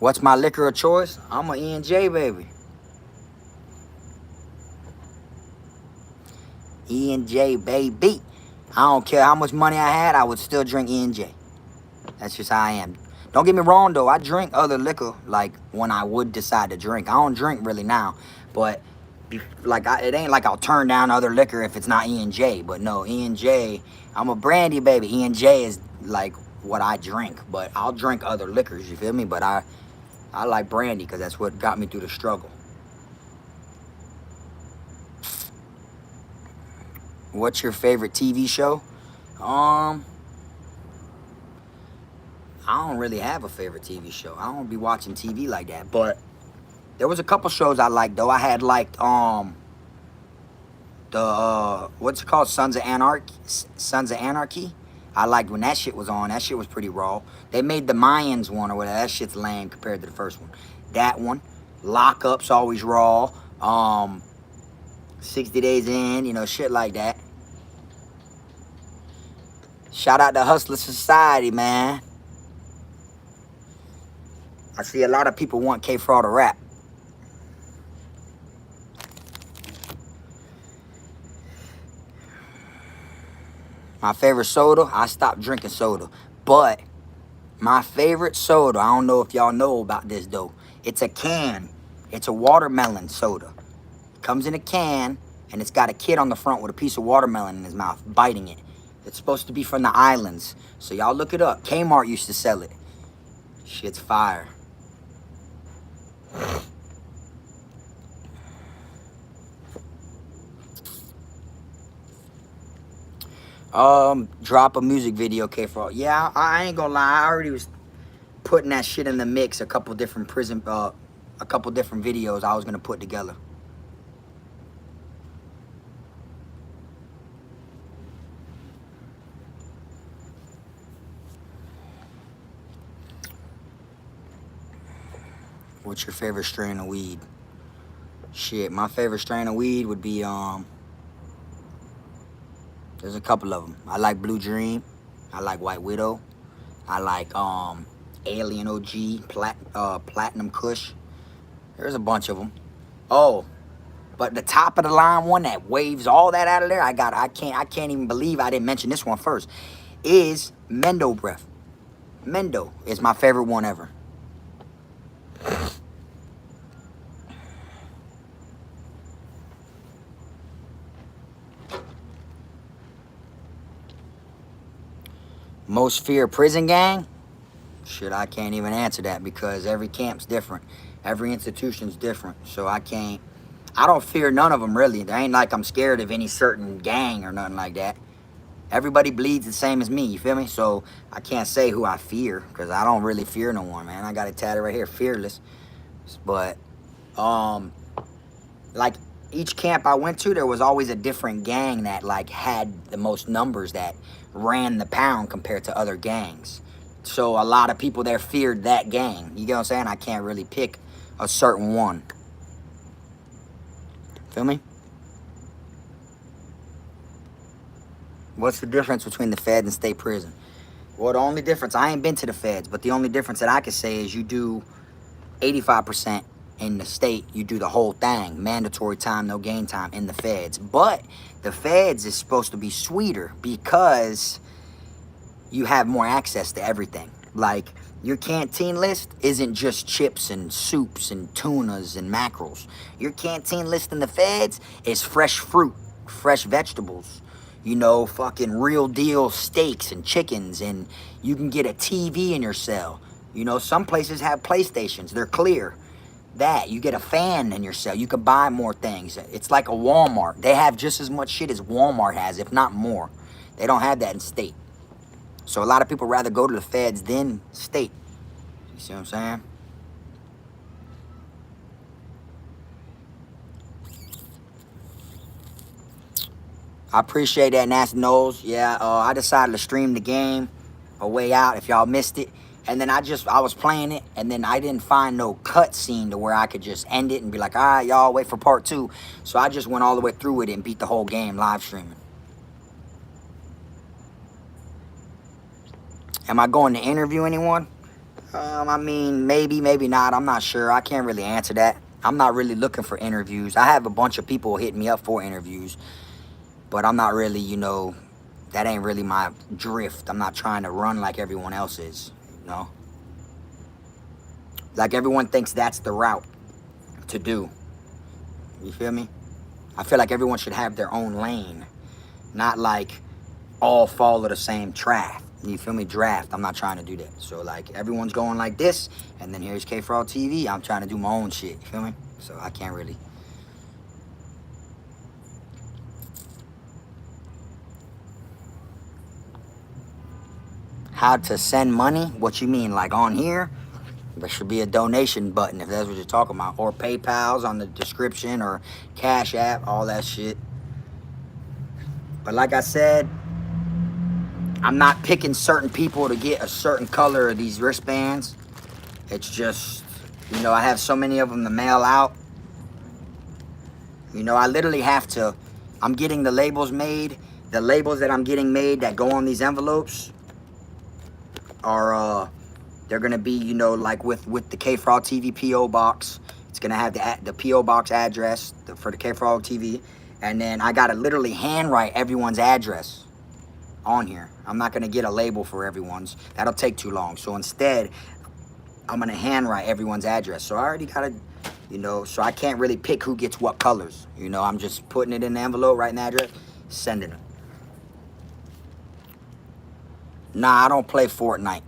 What's my liquor of choice? I'm a E&J, baby. E&J, baby. I don't care how much money I had, I would still drink E&J. That's just how I am. Don't get me wrong, though. I drink other liquor, like, when I would decide to drink. I don't drink really now, but, like, it ain't like I'll turn down other liquor if it's not E&J. But, no, E&J, I'm a brandy, baby. E&J is, like, what I drink. But I'll drink other liquors, you feel me? But I like brandy because that's what got me through the struggle. What's your favorite TV show? I don't really have a favorite TV show. I don't be watching TV like that. But there was a couple shows I liked, though. I had liked what's it called? Sons of Anarchy. I liked when that shit was on. That shit was pretty raw. They made the Mayans one or whatever. That shit's lame compared to the first one. That one. Lockup's always raw. 60 Days In, you know, shit like that. Shout out to Hustler Society, man. I see a lot of people want KFROG to rap. My favorite soda, I stopped drinking soda. But my favorite soda, I don't know if y'all know about this though. It's a can. It's a watermelon soda. It comes in a can and it's got a kid on the front with a piece of watermelon in his mouth, biting it. It's supposed to be from the islands. So y'all look it up. Kmart used to sell it. Shit's fire. Drop a music video, KFROG. Yeah, I ain't gonna lie. I already was putting that shit in the mix. A couple different videos I was gonna put together. What's your favorite strain of weed? Shit, my favorite strain of weed would be, there's a couple of them. I like Blue Dream. I like White Widow. I like, Alien OG, Platinum Kush. There's a bunch of them. Oh, but the top of the line one that waves all that out of there, I can't even believe I didn't mention this one first, is Mendo Breath. Mendo is my favorite one ever. Most fear prison gang? Shit, I can't even answer that because every camp's different. Every institution's different. So I don't fear none of them really. There ain't like I'm scared of any certain gang or nothing like that. Everybody bleeds the same as me, you feel me? So I can't say who I fear because I don't really fear no one, man. I got it tatted right here, fearless. But, like each camp I went to, there was always a different gang that like had the most numbers that ran the pound compared to other gangs. So a lot of people there feared that gang. You get what I'm saying? I can't really pick a certain one. Feel me? What's the difference between the feds and state prison? Well, the only difference, I ain't been to the feds, but the only difference that I could say is you do 85% in the state, you do the whole thing. Mandatory time, no game time in the feds. But the feds is supposed to be sweeter because you have more access to everything. Like, your canteen list isn't just chips and soups and tunas and mackerels. Your canteen list in the feds is fresh fruit, fresh vegetables, you know, fucking real deal steaks and chickens, and you can get a TV in your cell. You know, some places have PlayStations. They're clear. that. You get a fan in your cell. You can buy more things. It's like a Walmart. They have just as much shit as Walmart has, if not more. They don't have that in state. So a lot of people rather go to the feds than state. You see what I'm saying? I appreciate that, Nasty Nose. Yeah, I decided to stream the game A Way Out if y'all missed it. And then I was playing it, and then I didn't find no cutscene to where I could just end it and be like, all right, y'all, wait for part 2. So I just went all the way through it and beat the whole game live streaming. Am I going to interview anyone? I mean, maybe, maybe not. I'm not sure. I can't really answer that. I'm not really looking for interviews. I have a bunch of people hitting me up for interviews, but I'm not really, you know, that ain't really my drift. I'm not trying to run like everyone else is, you know? Like everyone thinks that's the route to do. You feel me? I feel like everyone should have their own lane, not like all follow the same track. You feel me? Draft. I'm not trying to do that. So like everyone's going like this, and then here's KFROG TV. I'm trying to do my own shit. You feel me? So I can't really. How to send money? What you mean? Like on here? There should be a donation button if that's what you're talking about. Or PayPal's on the description, or Cash App, all that shit. But like I said, I'm not picking certain people to get a certain color of these wristbands. It's just, you know, I have so many of them to mail out. You know, I literally have to, I'm getting the labels made. The labels that I'm getting made that go on these envelopes are, they're going to be, you know, like with the KFROG TV P.O. box. It's going to have the P.O. box address for the KFROG TV. And then I got to literally handwrite everyone's address on here. I'm not going to get a label for everyone's. That'll take too long. So instead, I'm going to handwrite everyone's address. So I already got to, you know, so I can't really pick who gets what colors. You know, I'm just putting it in the envelope, writing the address, sending it. Nah, I don't play Fortnite.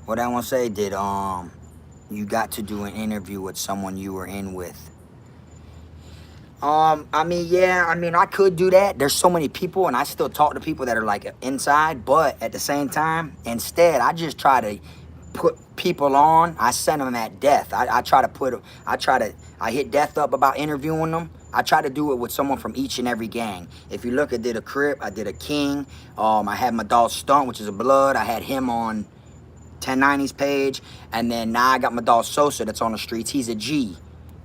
What I want to say, did you got to do an interview with someone you were in with? I mean, yeah, I mean, I could do that. There's so many people, and I still talk to people that are like inside, but at the same time, instead, I just try to put people on. I send them at death. I try to put, I hit death up about interviewing them. I try to do it with someone from each and every gang. If you look, I did a Crip, I did a King. I had my dog Stunt, which is a Blood. I had him on 1090's page, and then now I got my dog Sosa that's on the streets. He's a G.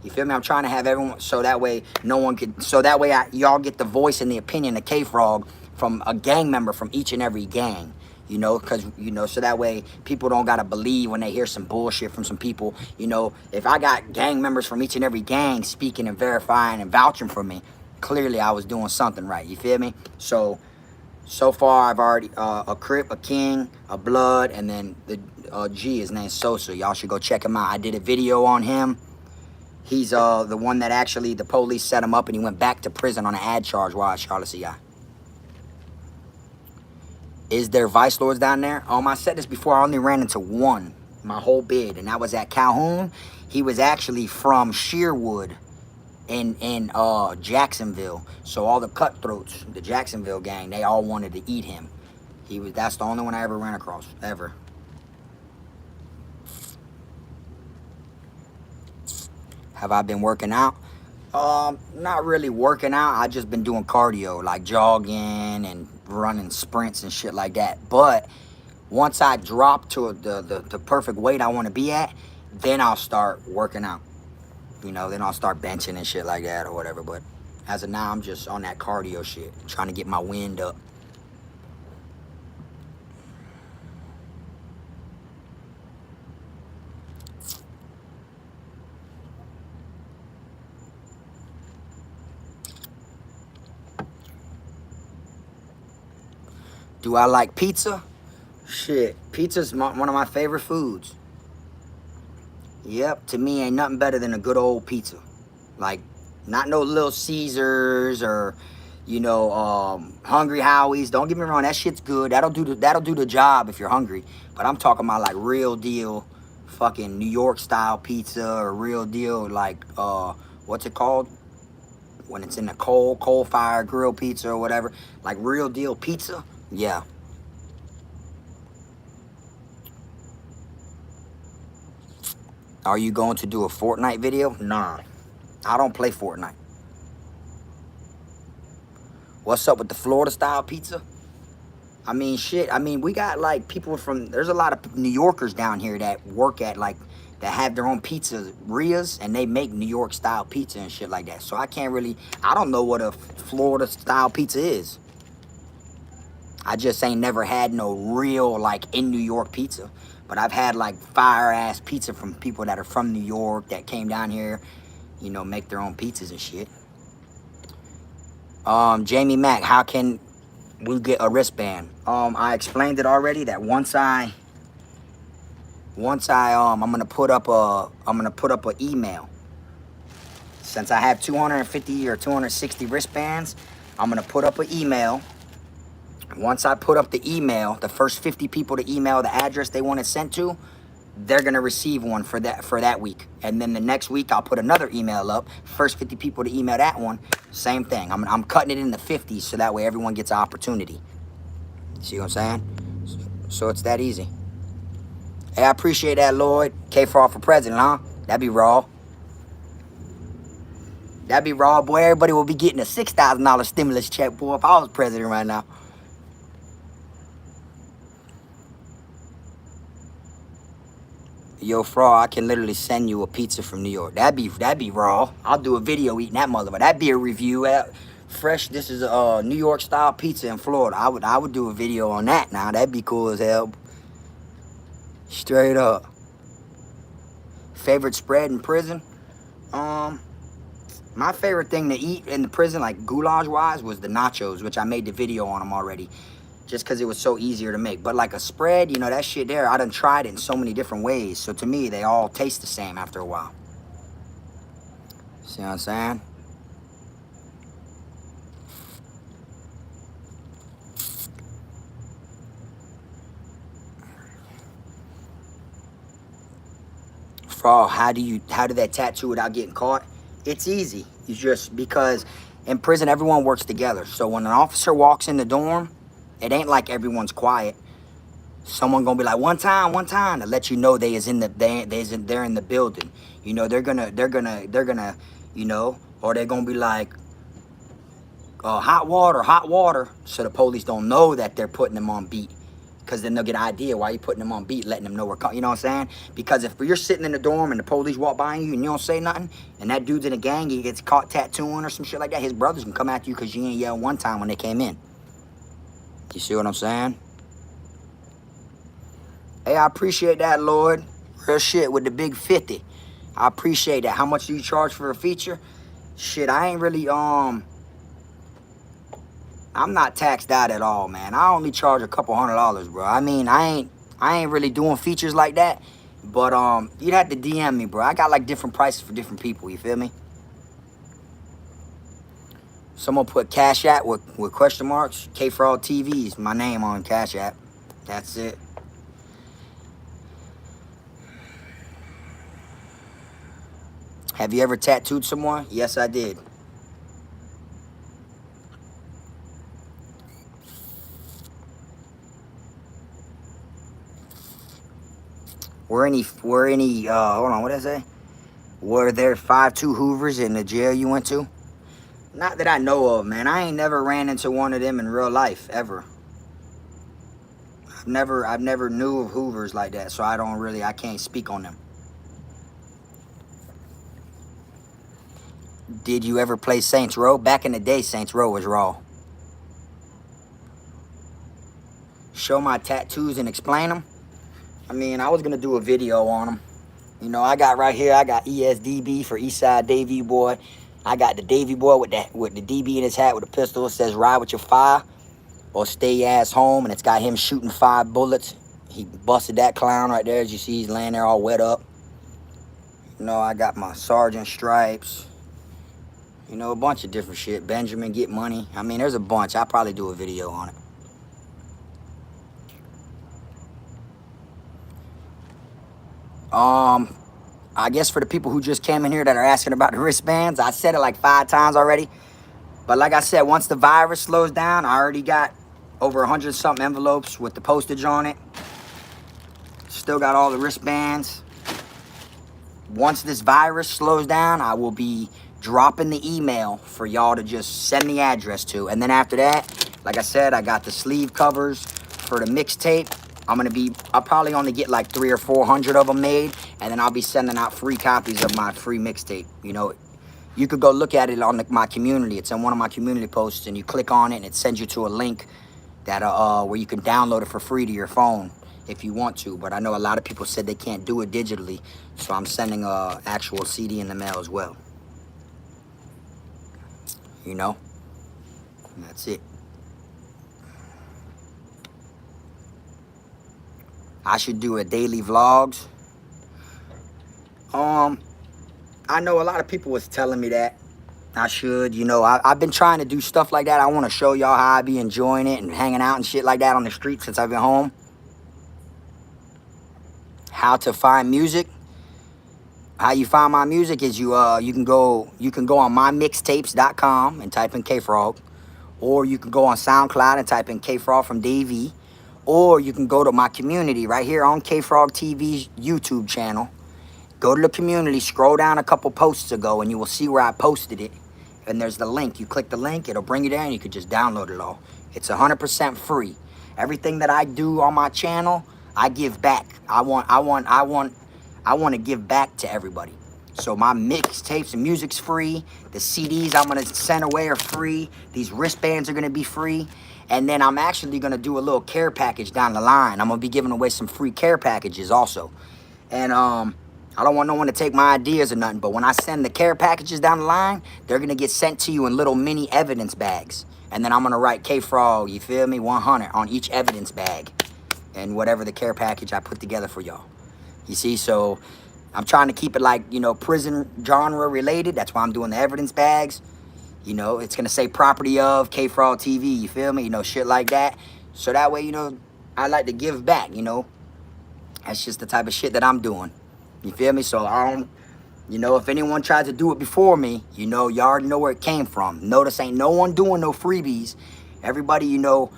You feel me? I'm trying to have everyone, so that way no one could, so that way y'all get the voice and the opinion of KFROG from a gang member from each and every gang. You know, because, you know, so that way people don't got to believe when they hear some bullshit from some people. You know, if I got gang members from each and every gang speaking and verifying and vouching for me, clearly I was doing something right. You feel me? So far I've already, a Crip, a King, a Blood, and then the G, his name's Sosa. Y'all should go check him out. I did a video on him. He's the one that actually, the police set him up and he went back to prison on an ad charge while at Charlotte CI. Is there Vice Lords down there? I said this before, I only ran into one my whole bid, and that was at Calhoun. He was actually from Shearwood in Jacksonville. So all the cutthroats, the Jacksonville gang, they all wanted to eat him. That's the only one I ever ran across, ever. Have I been working out? Not really working out. I just been doing cardio, like jogging and running sprints and shit like that. But once I drop to the perfect weight I want to be at, then I'll start working out. You know, then I'll start benching and shit like that or whatever. But as of now, I'm just on that cardio shit, trying to get my wind up. Do I like pizza? Shit, pizza's one of my favorite foods. Yep, to me ain't nothing better than a good old pizza. Like, not no Little Caesars or, You know, Hungry Howie's. Don't get me wrong, that shit's good. That'll do the job if you're hungry. But I'm talking about like real deal, fucking New York style pizza, or real deal like what's it called when it's in the coal fire grill pizza or whatever. Like real deal pizza. Yeah. Are you going to do a Fortnite video? Nah, I don't play Fortnite. What's up with the Florida style pizza? I mean, shit. I mean, we got like people from, there's a lot of New Yorkers down here that work at like, that have their own pizzerias and they make New York style pizza and shit like that. So I can't really, I don't know what a Florida style pizza is. I just ain't never had no real like in New York pizza. But I've had like fire ass pizza from people that are from New York that came down here, you know, make their own pizzas and shit. Jamie Mack, how can we get a wristband? I explained it already that once I'm gonna put up an email. Since I have 250 or 260 wristbands, I'm gonna put up an email. Once I put up the email, the first 50 people to email the address they want it sent to, they're gonna receive one for that week. And then the next week I'll put another email up. First 50 people to email that one, same thing. I'm cutting it in the 50s so that way everyone gets an opportunity. See what I'm saying? So it's that easy. Hey, I appreciate that, Lloyd. KFROG for president, huh? That'd be raw. That'd be raw, boy. Everybody will be getting a $6,000 stimulus check, boy, if I was president right now. Yo, Frog, I can literally send you a pizza from New York. That'd be raw. I'll do a video eating that motherfucker. That'd be a review. Fresh. This is a New York style pizza in Florida. I would do a video on that now. That'd be cool as hell. Straight up. Favorite spread in prison? My favorite thing to eat in the prison, like goulash wise, was the nachos, which I made the video on them already. Just because it was so easier to make. But like a spread, you know, that shit there, I done tried it in so many different ways. So to me, they all taste the same after a while. See what I'm saying? Frog, how do that tattoo without getting caught? It's easy. You just, because in prison, everyone works together. So when an officer walks in the dorm, it ain't like everyone's quiet. Someone gonna be like, one time, to let you know they're in the building. You know, they're gonna, you know, or they're gonna be like, hot water, so the police don't know that they're putting them on beat. Because then they'll get an idea why you putting them on beat, letting them know you know what I'm saying? Because if you're sitting in the dorm and the police walk by you and you don't say nothing, and that dude's in a gang, he gets caught tattooing or some shit like that, his brothers can come after you because you ain't yelled one time when they came in. You see what I'm saying? Hey, I appreciate that, Lord. Real shit with the big 50. I appreciate that. How much do you charge for a feature? Shit, I ain't really, I'm not taxed out at all, man. I only charge a couple $100, bro. I mean, I ain't really doing features like that. But, you'd have to DM me, bro. I got, like, different prices for different people, you feel me? Someone put Cash App with question marks. KFROG TV is my name on Cash App. That's it. Have you ever tattooed someone? Yes, I did. Were any, hold on, what did I say? Were there 5'2" Hoovers in the jail you went to? Not that I know of, man. I ain't never ran into one of them in real life, ever. I've never knew of Hoovers like that, so I can't speak on them. Did you ever play Saints Row? Back in the day, Saints Row was raw. Show my tattoos and explain them? I mean, I was gonna do a video on them. You know, I got right here, I got ESDB for Eastside Davy Boy. I got the Davy Boy with the DB in his hat with a pistol. It says ride with your fire or stay your ass home, and it's got him shooting 5 bullets. He busted that clown right there. As you see, he's laying there all wet up. You know, I got my sergeant stripes. You know, a bunch of different shit. Benjamin Get Money. I mean, there's a bunch. I'll probably do a video on it. I guess for the people who just came in here that are asking about the wristbands, I said it like 5 times already. But like I said, once the virus slows down, I already got over 100 something envelopes with the postage on it. Still got all the wristbands. Once this virus slows down, I will be dropping the email for y'all to just send the address to. And then after that, like I said, I got the sleeve covers for the mixtape. I'll probably only get like 300 or 400 of them made, and then I'll be sending out free copies of my free mixtape. You know, you could go look at it on my community. It's in one of my community posts, and you click on it, and it sends you to a link that where you can download it for free to your phone if you want to. But I know a lot of people said they can't do it digitally, so I'm sending a actual CD in the mail as well. You know, and that's it. I should do a daily vlogs. I know a lot of people was telling me that I should, you know, I've been trying to do stuff like that. I want to show y'all how I be enjoying it and hanging out and shit like that on the street since I've been home. How to find music. How you find my music is you can go on mymixtapes.com and type in KFROG, or you can go on SoundCloud and type in KFROG from DV, or you can go to my community right here on KFROG TV's YouTube channel. Go to the community, scroll down a couple posts ago, and you will see where I posted it. And there's the link. You click the link, it'll bring you there, and you can just download it all. It's 100% free. Everything that I do on my channel, I give back. I want to give back to everybody. So my mixtapes and music's free. The CDs I'm gonna send away are free. These wristbands are gonna be free. And then I'm actually gonna do a little care package down the line. I'm gonna be giving away some free care packages also. And I don't want no one to take my ideas or nothing, but when I send the care packages down the line, they're gonna get sent to you in little mini evidence bags. And then I'm gonna write KFROG, you feel me, 100 on each evidence bag. And whatever the care package I put together for y'all. You see, so I'm trying to keep it like, you know, prison genre related. That's why I'm doing the evidence bags. You know, it's going to say property of KFROG TV, you feel me? You know, shit like that. So that way, you know, I like to give back, you know. That's just the type of shit that I'm doing. You feel me? So I don't, you know, if anyone tries to do it before me, you know, you already know where it came from. Notice ain't no one doing no freebies. Everybody, you know,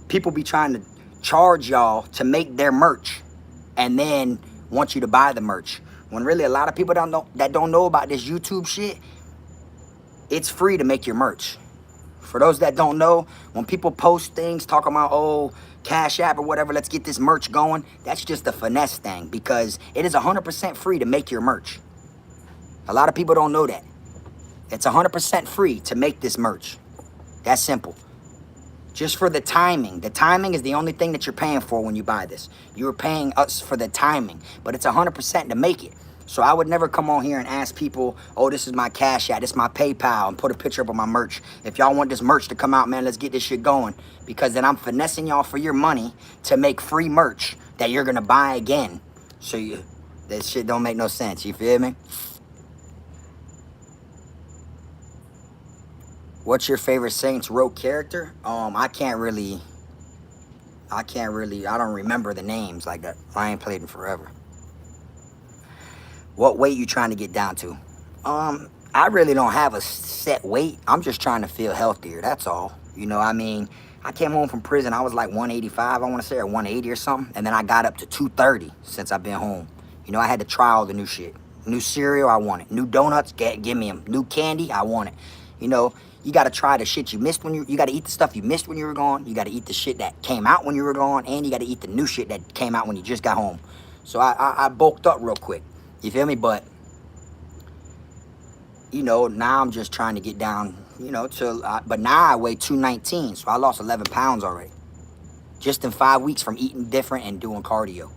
people be trying to charge y'all to make their merch and then want you to buy the merch. When really a lot of people don't know about this YouTube shit, it's free to make your merch. For those that don't know, when people post things talking about, oh, Cash App or whatever, let's get this merch going, that's just a finesse thing because it is 100% free to make your merch. A lot of people don't know that. It's 100% free to make this merch. That's simple. Just for the timing. The timing is the only thing that you're paying for when you buy this. You're paying us for the timing, but it's 100% to make it. So I would never come on here and ask people, oh, this is my Cash App, this is my PayPal, and put a picture up of my merch. If y'all want this merch to come out, man, let's get this shit going. Because then I'm finessing y'all for your money to make free merch that you're going to buy again. So that shit don't make no sense, you feel me? What's your favorite Saints Row character? I don't remember the names like that. I ain't played in forever. What weight you trying to get down to? I really don't have a set weight. I'm just trying to feel healthier, that's all. You know, I mean, I came home from prison, I was like 185, I want to say, or 180 or something. And then I got up to 230 since I've been home. You know, I had to try all the new shit. New cereal, I want it. New donuts, give me them. New candy, I want it. You know, you got to try the shit you missed when you got to eat the stuff you missed when you were gone. You got to eat the shit that came out when you were gone. And you got to eat the new shit that came out when you just got home. So I bulked up real quick. You feel me? But, you know, now I'm just trying to get down, you know, but now I weigh 219. So I lost 11 pounds already. Just in 5 weeks from eating different and doing cardio.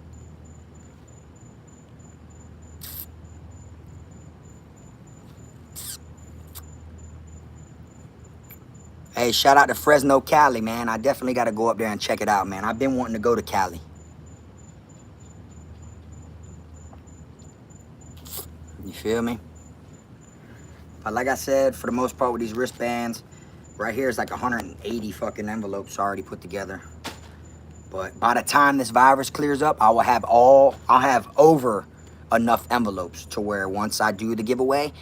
Hey, shout out to Fresno, Cali, man. I definitely got to go up there and check it out, man. I've been wanting to go to Cali. You feel me? But like I said, for the most part with these wristbands, right here is like 180 fucking envelopes already put together. But by the time this virus clears up, I'll have over enough envelopes to where once I do the giveaway,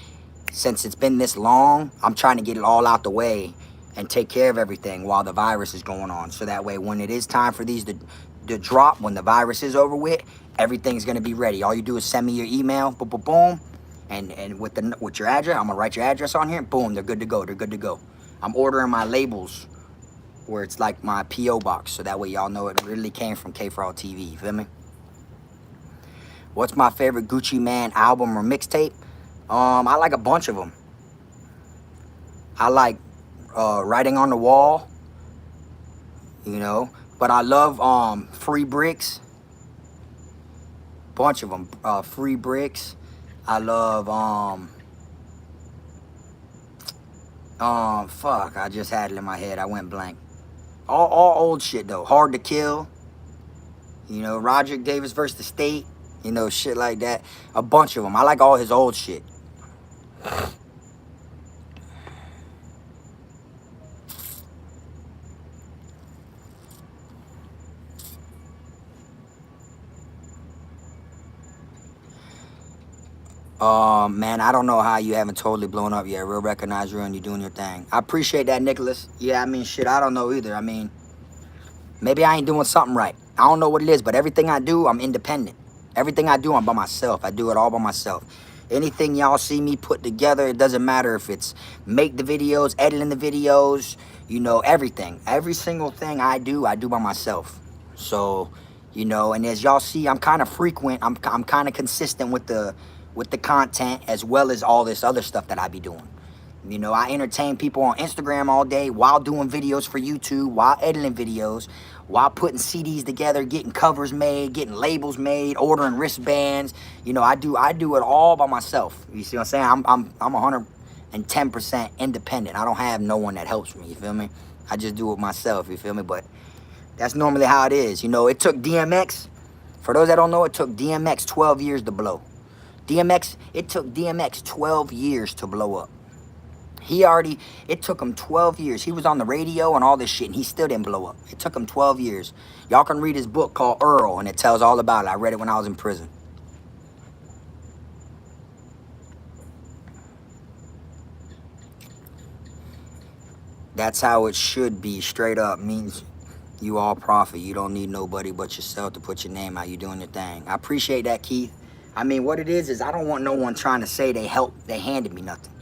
since it's been this long, I'm trying to get it all out the way and take care of everything while the virus is going on. So that way, when it is time for these to drop, when the virus is over with, everything's gonna be ready. All you do is send me your email, boom, boom, boom, and with your address, I'm gonna write your address on here. Boom, they're good to go. They're good to go. I'm ordering my labels where it's like my P.O. box, so that way y'all know it really came from KFROG TV, you feel me? What's my favorite Gucci Mane album or mixtape? I like a bunch of them. I like Writing on the Wall, you know, but I love Free Bricks, bunch of them. Free Bricks. I love fuck, I just had it in my head, I went blank. All old shit though. Hard to Kill, you know, Roderick Davis versus the State, you know, shit like that. A bunch of them. I like all his old shit. Man, I don't know how you haven't totally blown up yet. Real recognize you and you doing your thing. I appreciate that, Nicholas. Yeah, I mean, shit, I don't know either. I mean, maybe I ain't doing something right. I don't know what it is, but everything I do, I'm independent. Everything I do, I'm by myself. I do it all by myself. Anything y'all see me put together, it doesn't matter if it's make the videos, editing the videos, you know, everything. Every single thing I do by myself. So, you know, and as y'all see, I'm kind of frequent. I'm kind of consistent with the content as well as all this other stuff that I be doing. You know, I entertain people on Instagram all day while doing videos for YouTube, while editing videos, while putting CDs together, getting covers made, getting labels made, ordering wristbands. You know, I do it all by myself. You see what I'm saying? I'm 110% independent. I don't have no one that helps me, you feel me? I just do it myself, you feel me? But that's normally how it is. You know, it took DMX, for those that don't know, it took DMX 12 years to blow. It took DMX 12 years to blow up. It took him 12 years. He was on the radio and all this shit, and he still didn't blow up. It took him 12 years. Y'all can read his book called Earl, and it tells all about it. I read it when I was in prison. That's how it should be, straight up. Means you all profit. You don't need nobody but yourself to put your name out. You doing your thing. I appreciate that, Keith. I mean, what it is I don't want no one trying to say they handed me nothing.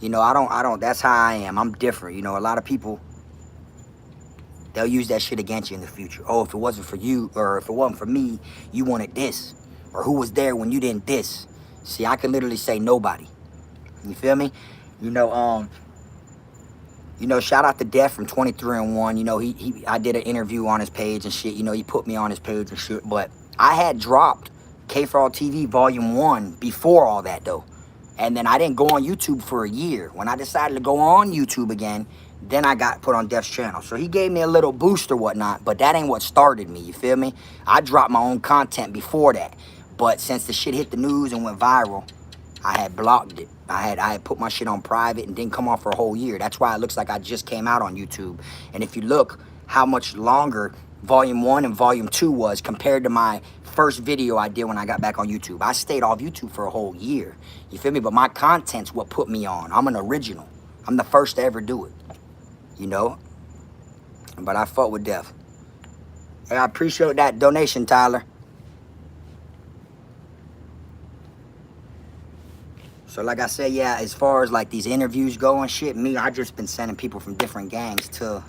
You know, I don't, that's how I am. I'm different. You know, a lot of people, they'll use that shit against you in the future. Oh, if it wasn't for you, or if it wasn't for me, you wanted this. Or who was there when you didn't this. See, I could literally say nobody. You feel me? You know, shout out to Def from 23&1. You know, I did an interview on his page and shit. You know, he put me on his page and shit. But I had dropped KFROG TV Volume 1 before all that, though. And then I didn't go on YouTube for a year. When I decided to go on YouTube again, then I got put on Def's channel. So he gave me a little boost or whatnot, but that ain't what started me, you feel me? I dropped my own content before that. But since the shit hit the news and went viral, I had blocked it. I had put my shit on private and didn't come on for a whole year. That's why it looks like I just came out on YouTube. And if you look how much longer Volume 1 and Volume 2 was compared to my first video I did when I got back on YouTube. I stayed off YouTube for a whole year. You feel me? But my content's what put me on. I'm an original. I'm the first to ever do it. You know? But I fuck with Def. Hey, I appreciate that donation, Tyler. So like I said, yeah, as far as like these interviews go and shit, I just been sending people from different gangs to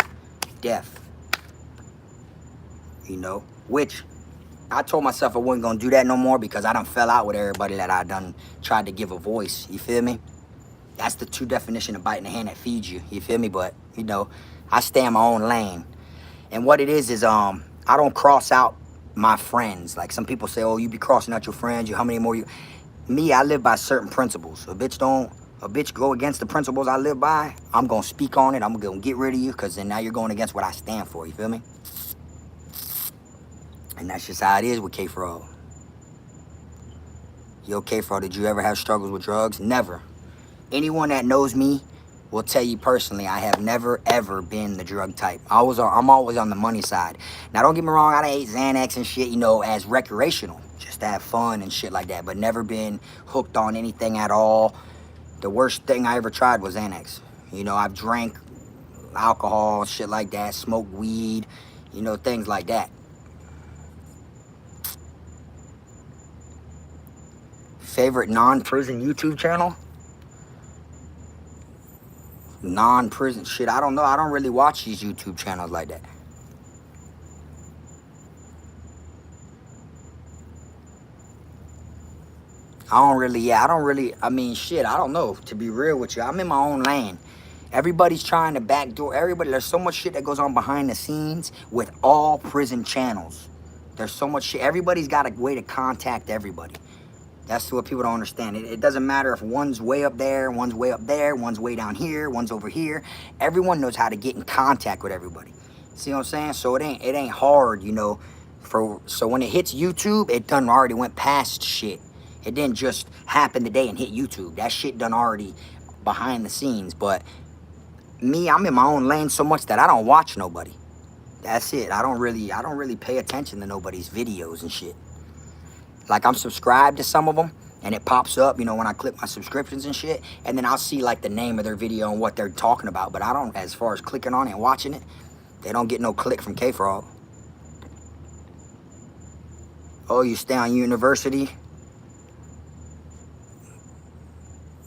Def. You know? Which I told myself I wasn't gonna do that no more because I done fell out with everybody that I done tried to give a voice. You feel me? That's the true definition of biting the hand that feeds you. You feel me? But, you know, I stay in my own lane. And what it is I don't cross out my friends. Like some people say, oh, you be crossing out your friends. How many more you... Me, I live by certain principles. A bitch go against the principles I live by, I'm gonna speak on it. I'm gonna get rid of you because then now you're going against what I stand for. You feel me? And that's just how it is with KFROG. Yo, KFROG, did you ever have struggles with drugs? Never. Anyone that knows me will tell you personally, I have never ever been the drug type. I'm always on the money side. Now don't get me wrong, I done ate Xanax and shit, you know, as recreational, just to have fun and shit like that, but never been hooked on anything at all. The worst thing I ever tried was Xanax. You know, I've drank alcohol, shit like that, smoked weed, you know, things like that. Favorite non-prison YouTube channel? Non-prison shit, I don't know. I don't really watch these YouTube channels like that. I mean, shit, I don't know, to be real with you. I'm in my own lane. Everybody's trying to backdoor everybody. There's so much shit that goes on behind the scenes with all prison channels. There's so much shit. Everybody's got a way to contact everybody. That's what people don't understand. It doesn't matter if one's way up there, one's way up there, one's way down here, one's over here. Everyone knows how to get in contact with everybody. See what I'm saying? So it ain't hard, you know. So when it hits YouTube, it done already went past shit. It didn't just happen today and hit YouTube. That shit done already behind the scenes. But me, I'm in my own lane so much that I don't watch nobody. That's it. I don't really pay attention to nobody's videos and shit. Like, I'm subscribed to some of them, and it pops up, you know, when I click my subscriptions and shit, and then I'll see, like, the name of their video and what they're talking about, but I don't, as far as clicking on it and watching it, they don't get no click from KFROG. Oh, you stay on university?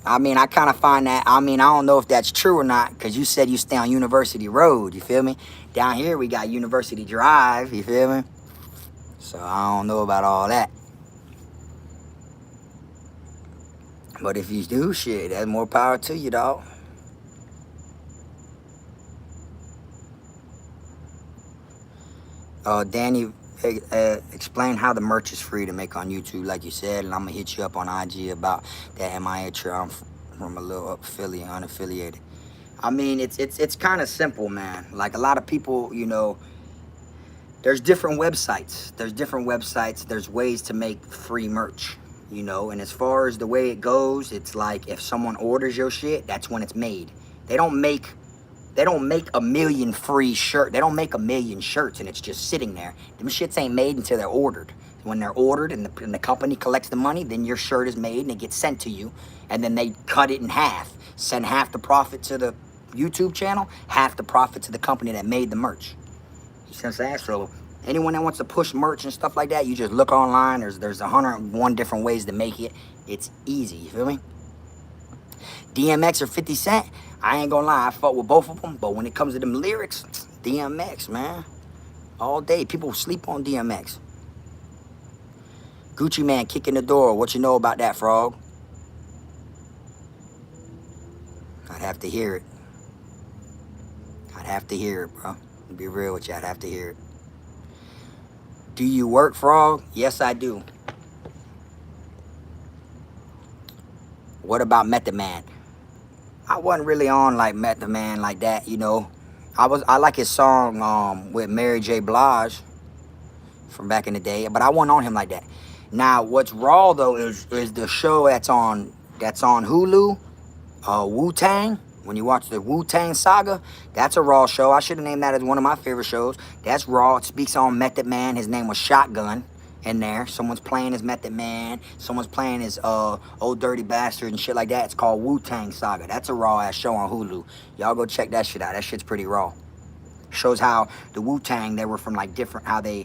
I mean, I kind of find that, I don't know if that's true or not, because you said you stay on University Road, you feel me? Down here, we got University Drive, you feel me? So, I don't know about all that. But if you do, shit, that's more power to you, dog. Danny, explain how the merch is free to make on YouTube, like you said, and I'm gonna hit you up on IG about that MIA trip. I'm from a little unaffiliated. I mean, it's kind of simple, man. Like, a lot of people, you know, there's different websites. There's ways to make free merch. You know, and as far as the way it goes, it's like if someone orders your shit, that's when it's made. They don't make a million free shirts. They don't make a million shirts and it's just sitting there. Them shits ain't made until they're ordered. When they're ordered and the company collects the money, then your shirt is made and it gets sent to you. And then they cut it in half. Send half the profit to the YouTube channel, half the profit to the company that made the merch. You see what I'm saying? So anyone that wants to push merch and stuff like that, you just look online. There's 101 different ways to make it. It's easy, you feel me? DMX or 50 Cent, I ain't gonna lie, I fuck with both of them. But when it comes to them lyrics, DMX, man. All day, people sleep on DMX. Gucci Man kicking the door, what you know about that, Frog? I'd have to hear it. I'd have to hear it, bro. To be real with you, I'd have to hear it. Do you work, Frog? Yes, I do. What about Method Man? I wasn't really on like Method Man like that, you know. I like his song with Mary J. Blige from back in the day, but I wasn't on him like that. Now, what's raw though is the show that's on Hulu, Wu-Tang. When you watch the Wu-Tang Saga, that's a raw show. I should have named that as one of my favorite shows. That's raw. It speaks on Method Man. His name was Shotgun in there. Someone's playing as Method Man. Someone's playing as Old Dirty Bastard and shit like that. It's called Wu-Tang Saga. That's a raw-ass show on Hulu. Y'all go check that shit out. That shit's pretty raw. Shows how the Wu-Tang, they were from like different, how they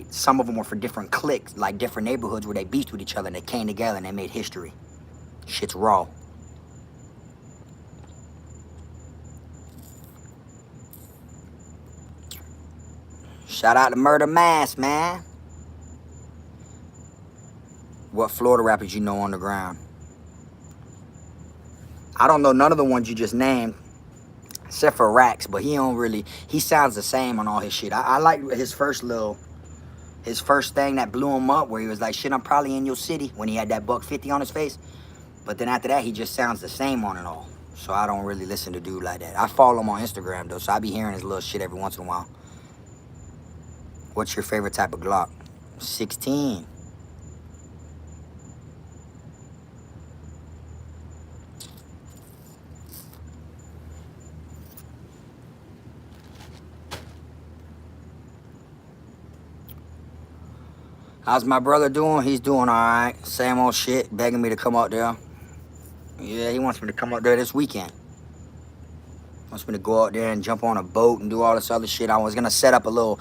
some of them were for different cliques, like different neighborhoods where they beefed with each other and they came together and they made history. Shit's raw. Shout out to Murder Mass, man. What Florida rappers you know on the ground? I don't know none of the ones you just named, except for Rax, but he sounds the same on all his shit. I like his first thing that blew him up, where he was like, shit, I'm probably in your city, when he had that $150 on his face. But then after that, he just sounds the same on it all. So I don't really listen to dude like that. I follow him on Instagram, though, so I be hearing his little shit every once in a while. What's your favorite type of Glock? 16. How's my brother doing? He's doing all right. Same old shit, begging me to come out there. Yeah, he wants me to come out there this weekend. Wants me to go out there and jump on a boat and do all this other shit. I was gonna set up a little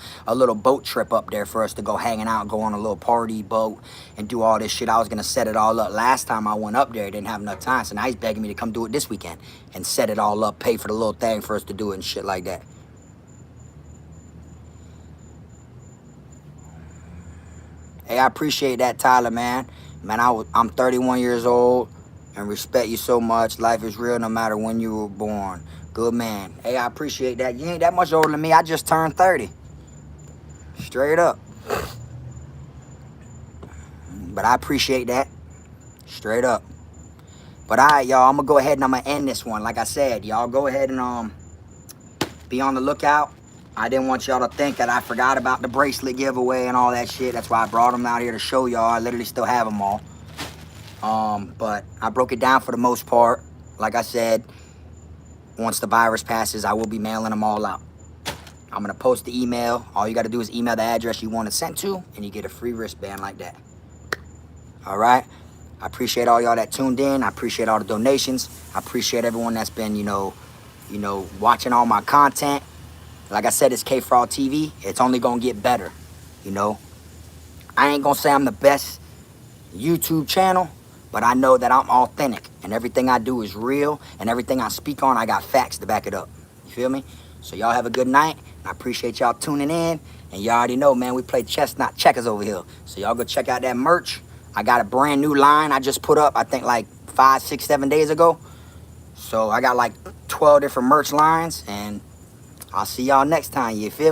boat trip up there for us to go hanging out, go on a little party boat and do all this shit. I was gonna set it all up. Last time I went up there, I didn't have enough time, so now he's begging me to come do it this weekend and set it all up, pay for the little thing for us to do it and shit like that. Hey, I appreciate that, Tyler, man. Man, I'm 31 years old and respect you so much. Life is real no matter when you were born. Good man. Hey, I appreciate that. You ain't that much older than me. I just turned 30. Straight up. But I appreciate that. Straight up. But all right, y'all, I'm going to go ahead and I'm going to end this one. Like I said, y'all go ahead and be on the lookout. I didn't want y'all to think that I forgot about the bracelet giveaway and all that shit. That's why I brought them out here to show y'all. I literally still have them all. But I broke it down for the most part. Like I said, once the virus passes, I will be mailing them all out. I'm going to post the email. All you got to do is email the address you want it sent to, and you get a free wristband like that. All right? I appreciate all y'all that tuned in. I appreciate all the donations. I appreciate everyone that's been, watching all my content. Like I said, it's KFROG TV. It's only going to get better, I ain't going to say I'm the best YouTube channel, but I know that I'm authentic and everything I do is real and everything I speak on, I got facts to back it up. You feel me? So y'all have a good night. I appreciate y'all tuning in. And y'all already know, man, we play chess, not checkers over here. So y'all go check out that merch. I got a brand new line I just put up, I think like 5, 6, 7 days ago. So I got like 12 different merch lines and I'll see y'all next time. You feel me?